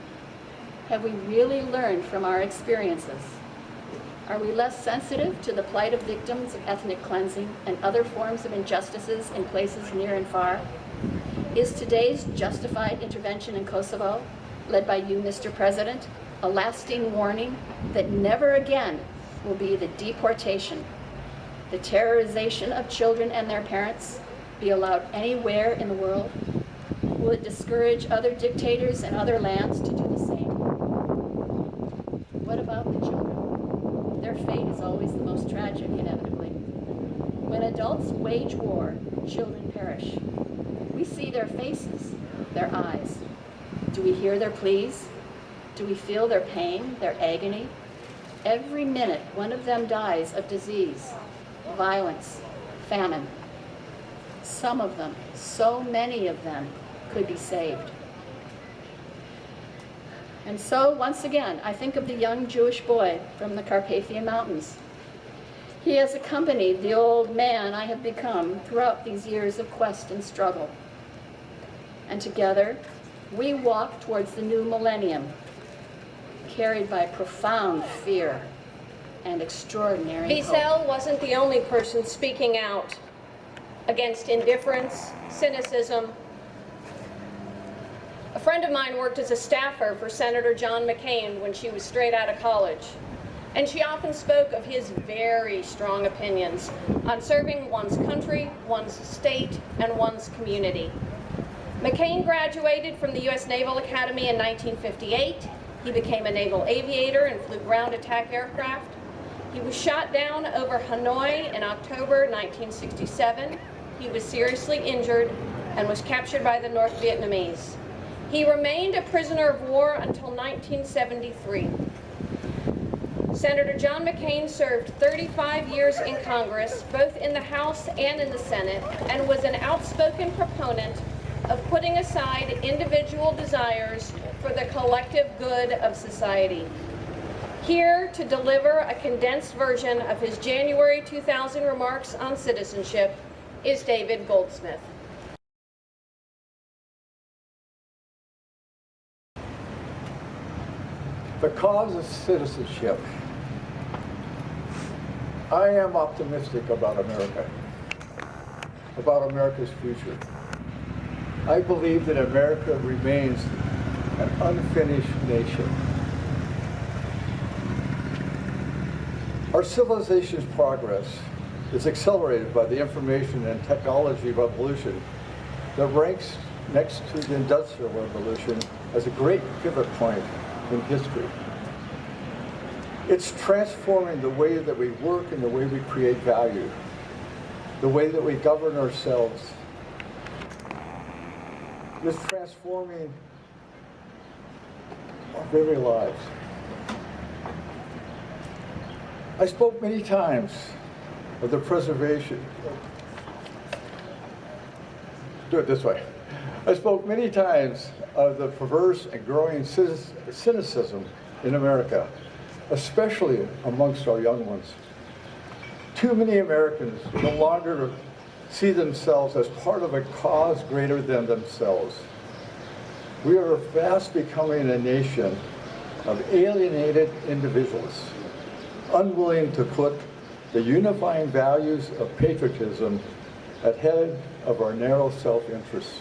Have we really learned from our experiences? Are we less sensitive to the plight of victims of ethnic cleansing and other forms of injustices in places near and far? Is today's justified intervention in Kosovo, led by you, Mr. President, a lasting warning that never again will be the deportation, the terrorization of children and their parents be allowed anywhere in the world? Will it discourage other dictators and other lands to do the same? always the most tragic, inevitably. When adults wage war, children perish. We see their faces, their eyes. Do we hear their pleas? Do we feel their pain, their agony? Every minute, one of them dies of disease, violence, famine. Some of them, so many of them, could be saved. And so, once again, I think of the young Jewish boy from the Carpathian Mountains. He has accompanied the old man I have become throughout these years of quest and struggle. And together, we walk towards the new millennium, carried by profound fear and extraordinary hope. Wiesel wasn't the only person speaking out against indifference, cynicism. A friend of mine worked as a staffer for Senator John McCain when she was straight out of college, and she often spoke of his very strong opinions on serving one's country, one's state, and one's community. McCain graduated from the U.S. Naval Academy in 1958. He became a naval aviator and flew ground attack aircraft. He was shot down over Hanoi in October 1967. He was seriously injured and was captured by the North Vietnamese. He remained a prisoner of war until 1973. Senator John McCain served 35 years in Congress, both in the House and in the Senate, and was an outspoken proponent of putting aside individual desires for the collective good of society. Here to deliver a condensed version of his January 2000 remarks on citizenship is David Goldsmith. The cause of citizenship. I am optimistic about America, about America's future. I believe that America remains an unfinished nation. Our civilization's progress is accelerated by the information and technology revolution that ranks next to the Industrial Revolution as a great pivot point in history. It's transforming the way that we work and the way we create value, the way that we govern ourselves. It's transforming our very lives. I spoke many times of the preservation. Do it this way. I spoke many times of the perverse and growing cynicism in America, especially amongst our young ones. Too many Americans no longer see themselves as part of a cause greater than themselves. We are fast becoming a nation of alienated individuals, unwilling to put the unifying values of patriotism ahead of our narrow self-interests.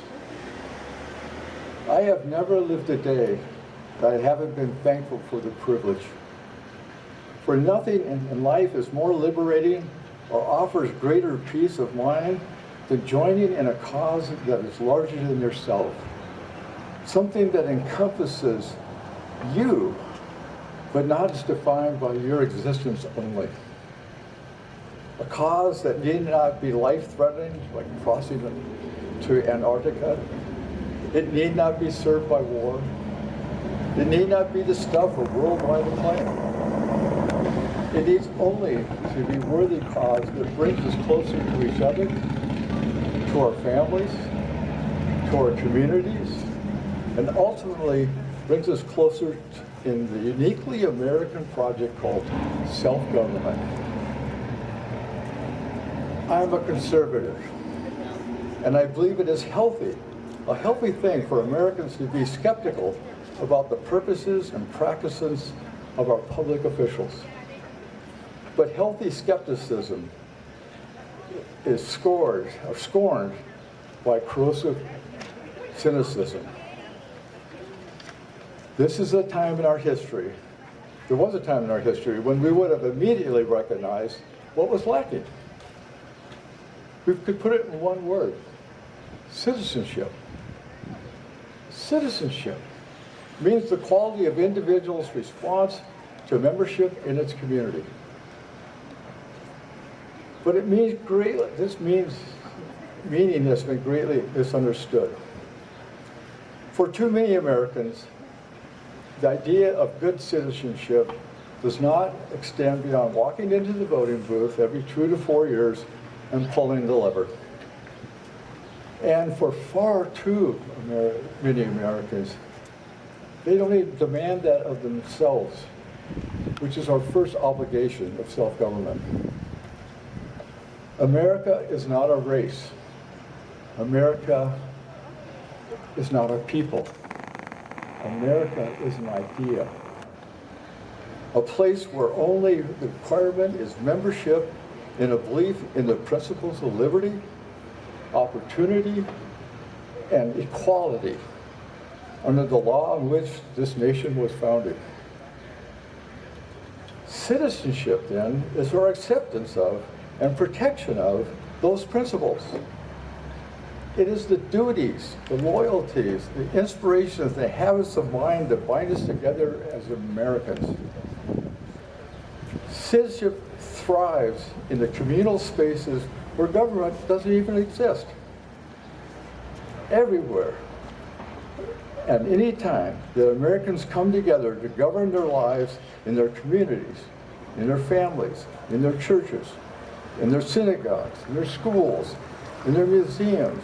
I have never lived a day that I haven't been thankful for the privilege. For nothing in life is more liberating or offers greater peace of mind than joining in a cause that is larger than yourself. Something that encompasses you, but not is defined by your existence only. A cause that need not be life-threatening, like crossing to Antarctica. It need not be served by war. It need not be the stuff of worldwide acclaim. It needs only to be a worthy cause that brings us closer to each other, to our families, to our communities, and ultimately brings us closer in the uniquely American project called self-government. I'm a conservative, and I believe it is healthy, a healthy thing for Americans to be skeptical about the purposes and practices of our public officials. But healthy skepticism is scorned by corrosive cynicism. This is a time in our history, there was a time in our history when we would have immediately recognized what was lacking. We could put it in one word: citizenship. Citizenship means the quality of individuals' response to membership in its community. But it means greatly, meaning has been greatly misunderstood. For too many Americans, the idea of good citizenship does not extend beyond walking into the voting booth every 2 to 4 years and pulling the lever. And for far too many Americans, they don't even demand that of themselves, which is our first obligation of self-government. America is not a race. America is not a people. America is an idea. A place where only the requirement is membership in a belief in the principles of liberty, opportunity, and equality under the law on which this nation was founded. Citizenship, then, is our acceptance of and protection of those principles. It is the duties, the loyalties, the inspirations, the habits of mind that bind us together as Americans. Citizenship thrives in the communal spaces where government doesn't even exist. Everywhere and any time that Americans come together to govern their lives in their communities, in their families, in their churches, in their synagogues, in their schools, in their museums,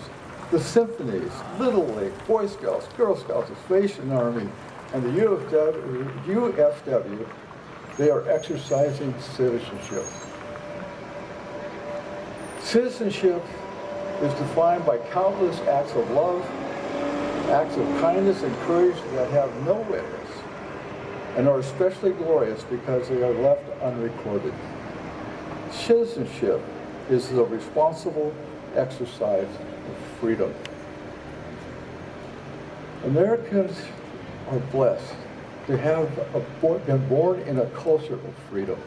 the symphonies, Little League, Boy Scouts, Girl Scouts, the Salvation Army, and the UFW, they are exercising citizenship. Citizenship is defined by countless acts of love, acts of kindness and courage that have no witness and are especially glorious because they are left unrecorded. Citizenship is the responsible exercise of freedom. Americans are blessed to have been born in a culture of freedom.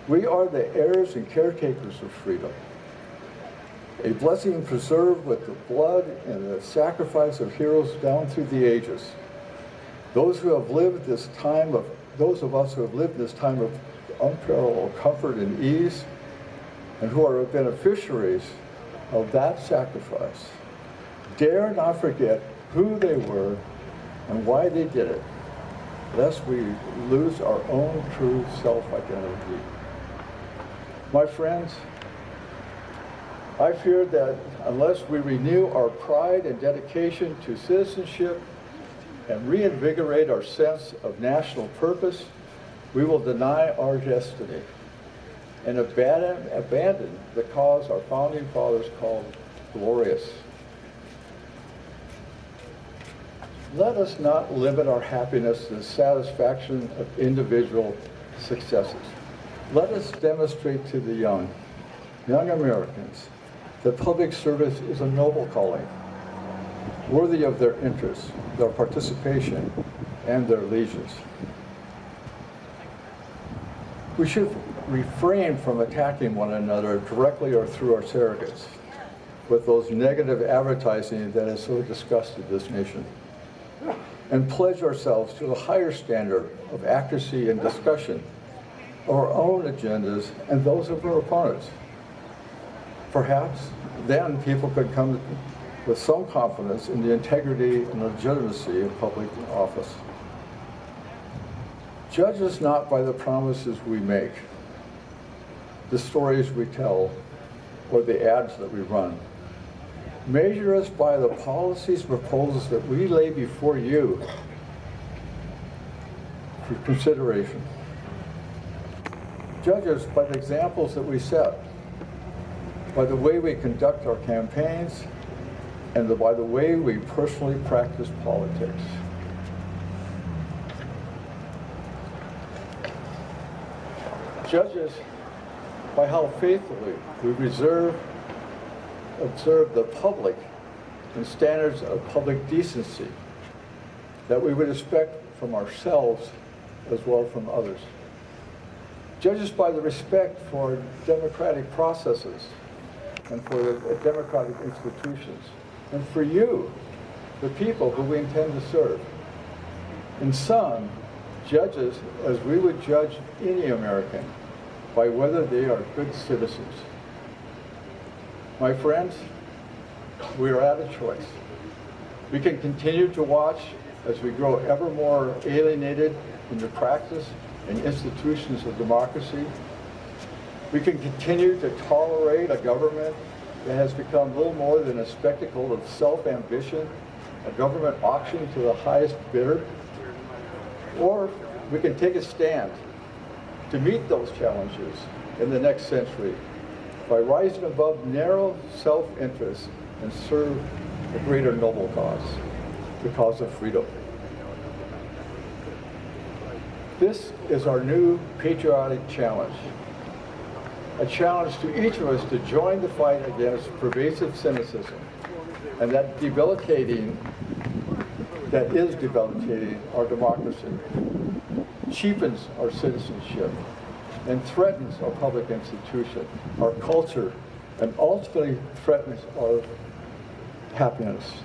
We are the heirs and caretakers of freedom, a blessing preserved with the blood and the sacrifice of heroes down through the ages. Those of us who have lived this time of unparalleled comfort and ease, and who are beneficiaries of that sacrifice, dare not forget who they were and why they did it, lest we lose our own true self-identity. My friends, I fear that unless we renew our pride and dedication to citizenship and reinvigorate our sense of national purpose, we will deny our destiny and abandon the cause our founding fathers called glorious. Let us not limit our happiness to the satisfaction of individual successes. Let us demonstrate to the young Americans, that public service is a noble calling, worthy of their interest, their participation, and their allegiance. We should refrain from attacking one another directly or through our surrogates with those negative advertising that has so disgusted this nation, and pledge ourselves to a higher standard of accuracy and discussion of our own agendas and those of our opponents. Perhaps then people could come with some confidence in the integrity and legitimacy of public office. Judge us not by the promises we make, the stories we tell, or the ads that we run. Measure us by the policies and proposals that we lay before you for consideration. Judge us by the examples that we set, by the way we conduct our campaigns, and by the way we personally practice politics. Judge us by how faithfully we observe the public and standards of public decency that we would expect from ourselves as well from others. Judge us by the respect for democratic processes and for the democratic institutions, and for you, the people who we intend to serve. In sum, judge us as we would judge any American, by whether they are good citizens. My friends, we are at a choice. We can continue to watch as we grow ever more alienated in the practice and institutions of democracy. We can continue to tolerate a government that has become little more than a spectacle of self-ambition, a government auction to the highest bidder. Or we can take a stand to meet those challenges in the next century by rising above narrow self-interest and serve a greater noble cause, the cause of freedom. This is our new patriotic challenge, a challenge to each of us to join the fight against pervasive cynicism and that is debilitating our democracy, cheapens our citizenship, and threatens our public institution, our culture, and ultimately threatens our happiness.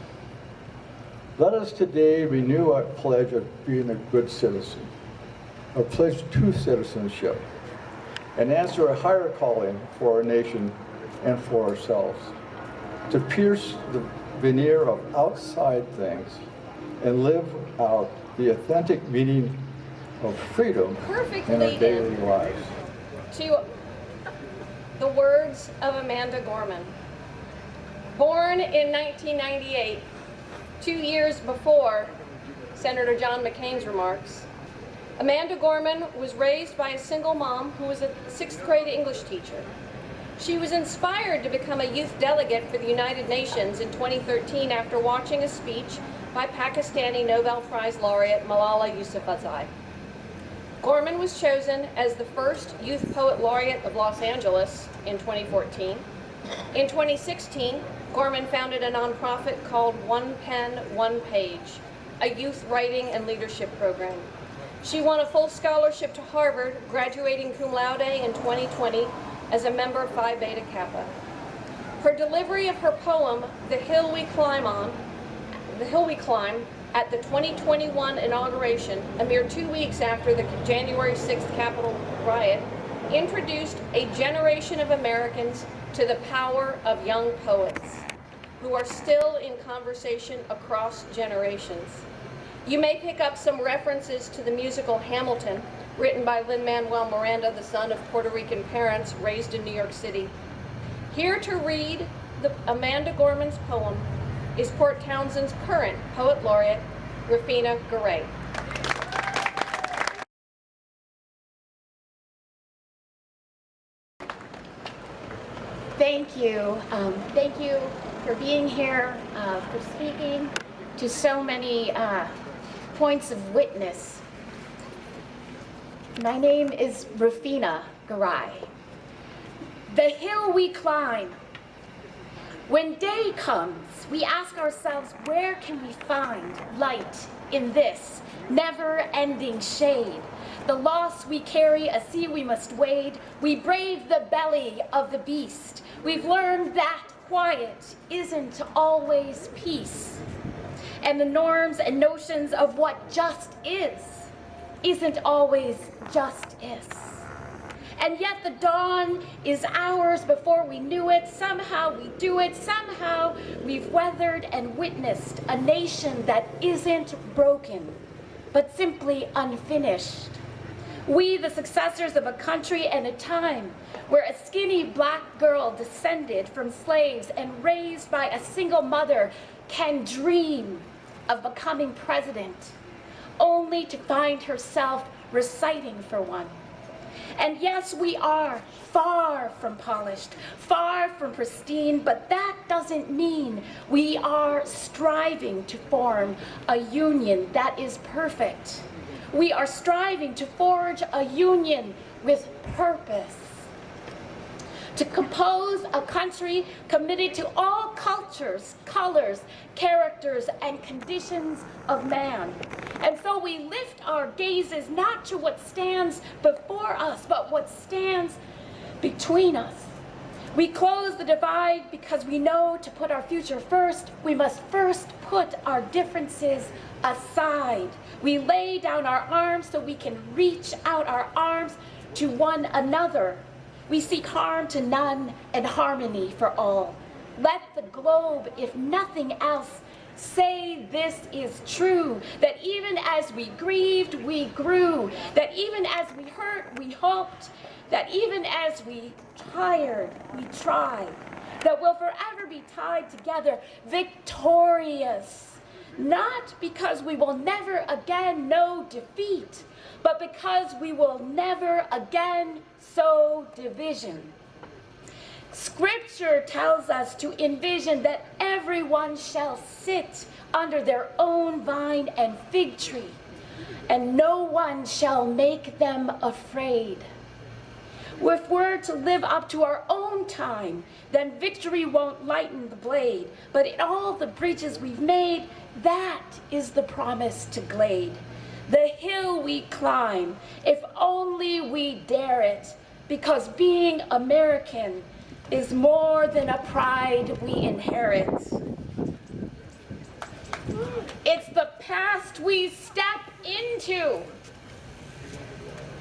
Let us today renew our pledge of being a good citizen, a pledge to citizenship, and answer a higher calling for our nation and for ourselves, to pierce the veneer of outside things and live out the authentic meaning of freedom in our daily lives. To the words of Amanda Gorman. Born in 1998, 2 years before Senator John McCain's remarks, Amanda Gorman was raised by a single mom who was a 6th grade English teacher. She was inspired to become a youth delegate for the United Nations in 2013 after watching a speech by Pakistani Nobel Prize laureate Malala Yousafzai. Gorman was chosen as the first Youth Poet Laureate of Los Angeles in 2014. In 2016, Gorman founded a nonprofit called One Pen, One Page, a youth writing and leadership program. She won a full scholarship to Harvard, graduating cum laude in 2020 as a member of Phi Beta Kappa. Her delivery of her poem, The Hill We Climb, at the 2021 inauguration, a mere 2 weeks after the January 6th Capitol riot, introduced a generation of Americans to the power of young poets who are still in conversation across generations. You may pick up some references to the musical Hamilton, written by Lin-Manuel Miranda, the son of Puerto Rican parents raised in New York City. Here to read Amanda Gorman's poem is Port Townsend's current Poet Laureate, Rafina Garay. Thank you. Thank you for being here, for speaking to so many points of witness. My name is Rafina Garay. The hill we climb. When day comes, we ask ourselves, where can we find light in this never-ending shade? The loss we carry, a sea we must wade. We brave the belly of the beast. We've learned that quiet isn't always peace. And the norms and notions of what just isn't always just is. And yet the dawn is ours before we knew it. Somehow we do it. Somehow we've weathered and witnessed a nation that isn't broken, but simply unfinished. We, the successors of a country and a time where a skinny black girl descended from slaves and raised by a single mother can dream of becoming president, only to find herself reciting for one. And yes, we are far from polished, far from pristine, but that doesn't mean we are striving to form a union that is perfect. We are striving to forge a union with purpose, to compose a country committed to all cultures, colors, characters, and conditions of man. And so we lift our gazes not to what stands before us, but what stands between us. We close the divide because we know to put our future first, we must first put our differences aside. We lay down our arms so we can reach out our arms to one another. We seek harm to none and harmony for all. Let the globe, if nothing else, say this is true, that even as we grieved, we grew, that even as we hurt, we hoped, that even as we tired, we tried, that we'll forever be tied together, victorious, not because we will never again know defeat, but because we will never again sow division. Scripture tells us to envision that everyone shall sit under their own vine and fig tree, and no one shall make them afraid. If we're to live up to our own time, then victory won't lighten the blade, but in all the breaches we've made, that is the promise to glade. The hill we climb, if only we dare it, because being American is more than a pride we inherit. It's the past we step into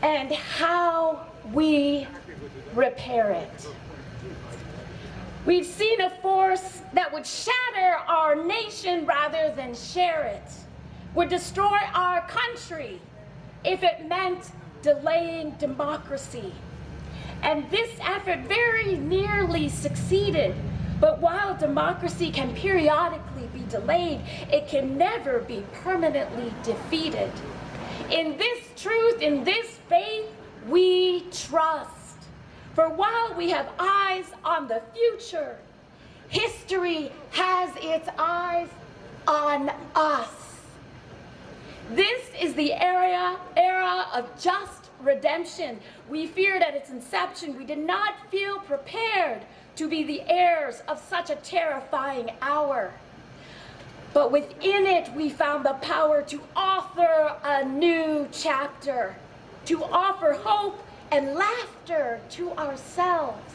and how we repair it. We've seen a force that would shatter our nation rather than share it, would destroy our country if it meant delaying democracy. And this effort very nearly succeeded. But while democracy can periodically be delayed, it can never be permanently defeated. In this truth, in this faith, we trust. For while we have eyes on the future, history has its eyes on us. This is the era of just redemption. We feared at its inception. We did not feel prepared to be the heirs of such a terrifying hour. But within it, we found the power to author a new chapter, to offer hope and laughter to ourselves.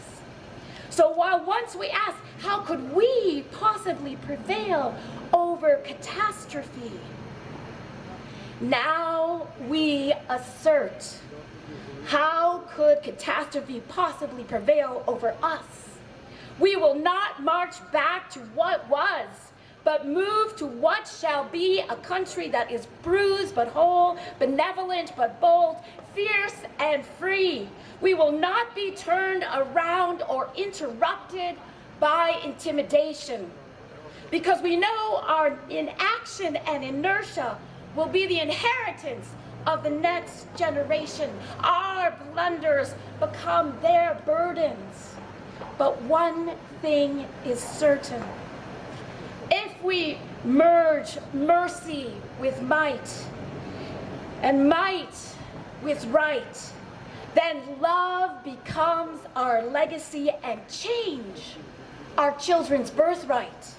So while once we asked, how could we possibly prevail over catastrophe? Now we assert, how could catastrophe possibly prevail over us? We will not march back to what was, but move to what shall be a country that is bruised but whole, benevolent but bold, fierce and free. We will not be turned around or interrupted by intimidation, because we know our inaction and inertia will be the inheritance of the next generation. Our blunders become their burdens. But one thing is certain. If we merge mercy with might and might with right, then love becomes our legacy and change our children's birthright.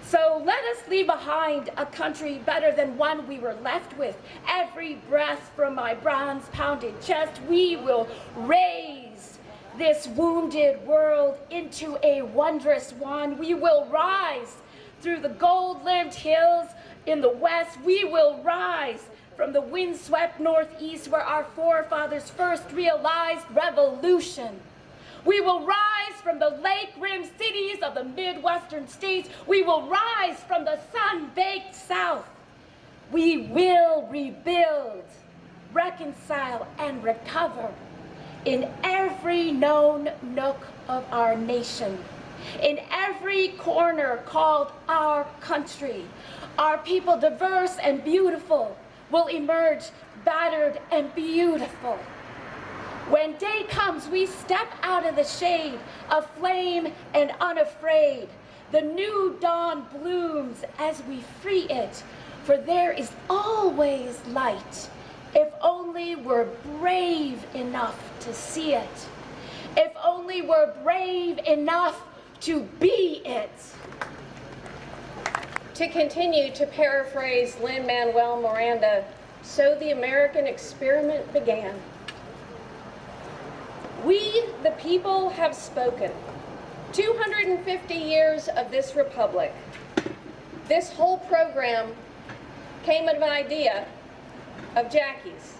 So let us leave behind a country better than one we were left with. Every breath from my bronze-pounded chest, we will raise this wounded world into a wondrous one. We will rise through the gold-limbed hills in the west. We will rise from the windswept northeast where our forefathers first realized revolution. We will rise from the lake-rimmed cities of the Midwestern states. We will rise from the sun-baked South. We will rebuild, reconcile, and recover in every known nook of our nation, in every corner called our country. Our people, diverse and beautiful, will emerge battered and beautiful. When day comes, we step out of the shade, aflame and unafraid. The new dawn blooms as we free it, for there is always light, if only we're brave enough to see it, if only we're brave enough to be it. To continue to paraphrase Lin-Manuel Miranda, so the American experiment began. We, the people, have spoken. 250 years of this republic. This whole program came of an idea of Jackie's.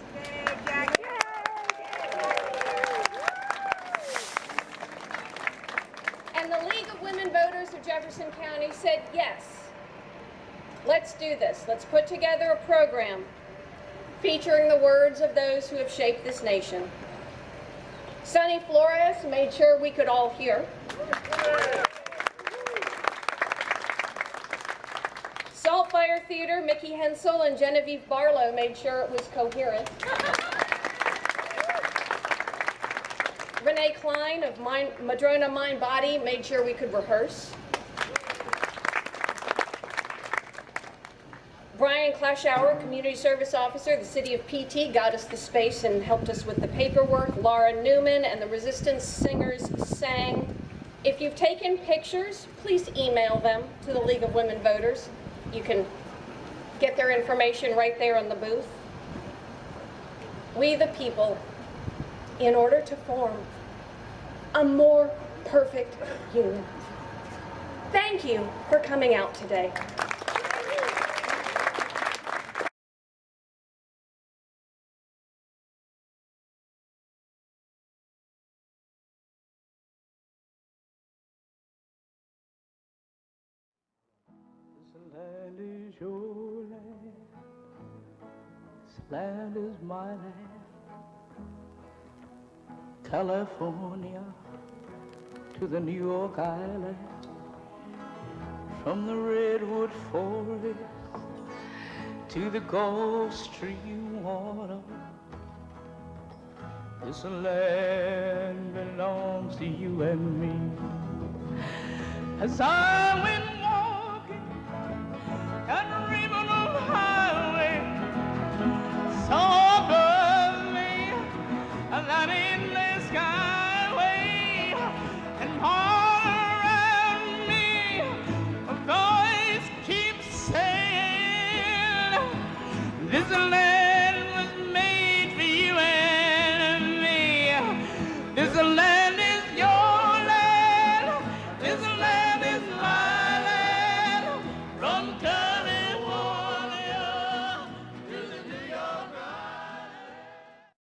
of Women Voters of Jefferson County said, yes, let's do this. Let's put together a program featuring the words of those who have shaped this nation. Sonny Flores made sure we could all hear. Saltfire Theater, Mickey Hensel and Genevieve Barlow made sure it was coherent. Renee Klein of Madrona Mind Body made sure we could rehearse. Brian Klaschauer, Community Service Officer, the City of PT, got us the space and helped us with the paperwork. Laura Newman and the Resistance Singers sang. If you've taken pictures, please email them to the League of Women Voters. You can get their information right there in the booth. We the people, in order to form a more perfect union. Thank you for coming out today. This land is your land. This land is my land. California to the New York Island, from the redwood forest to the Gulf Stream water. This land belongs to you and me. As I went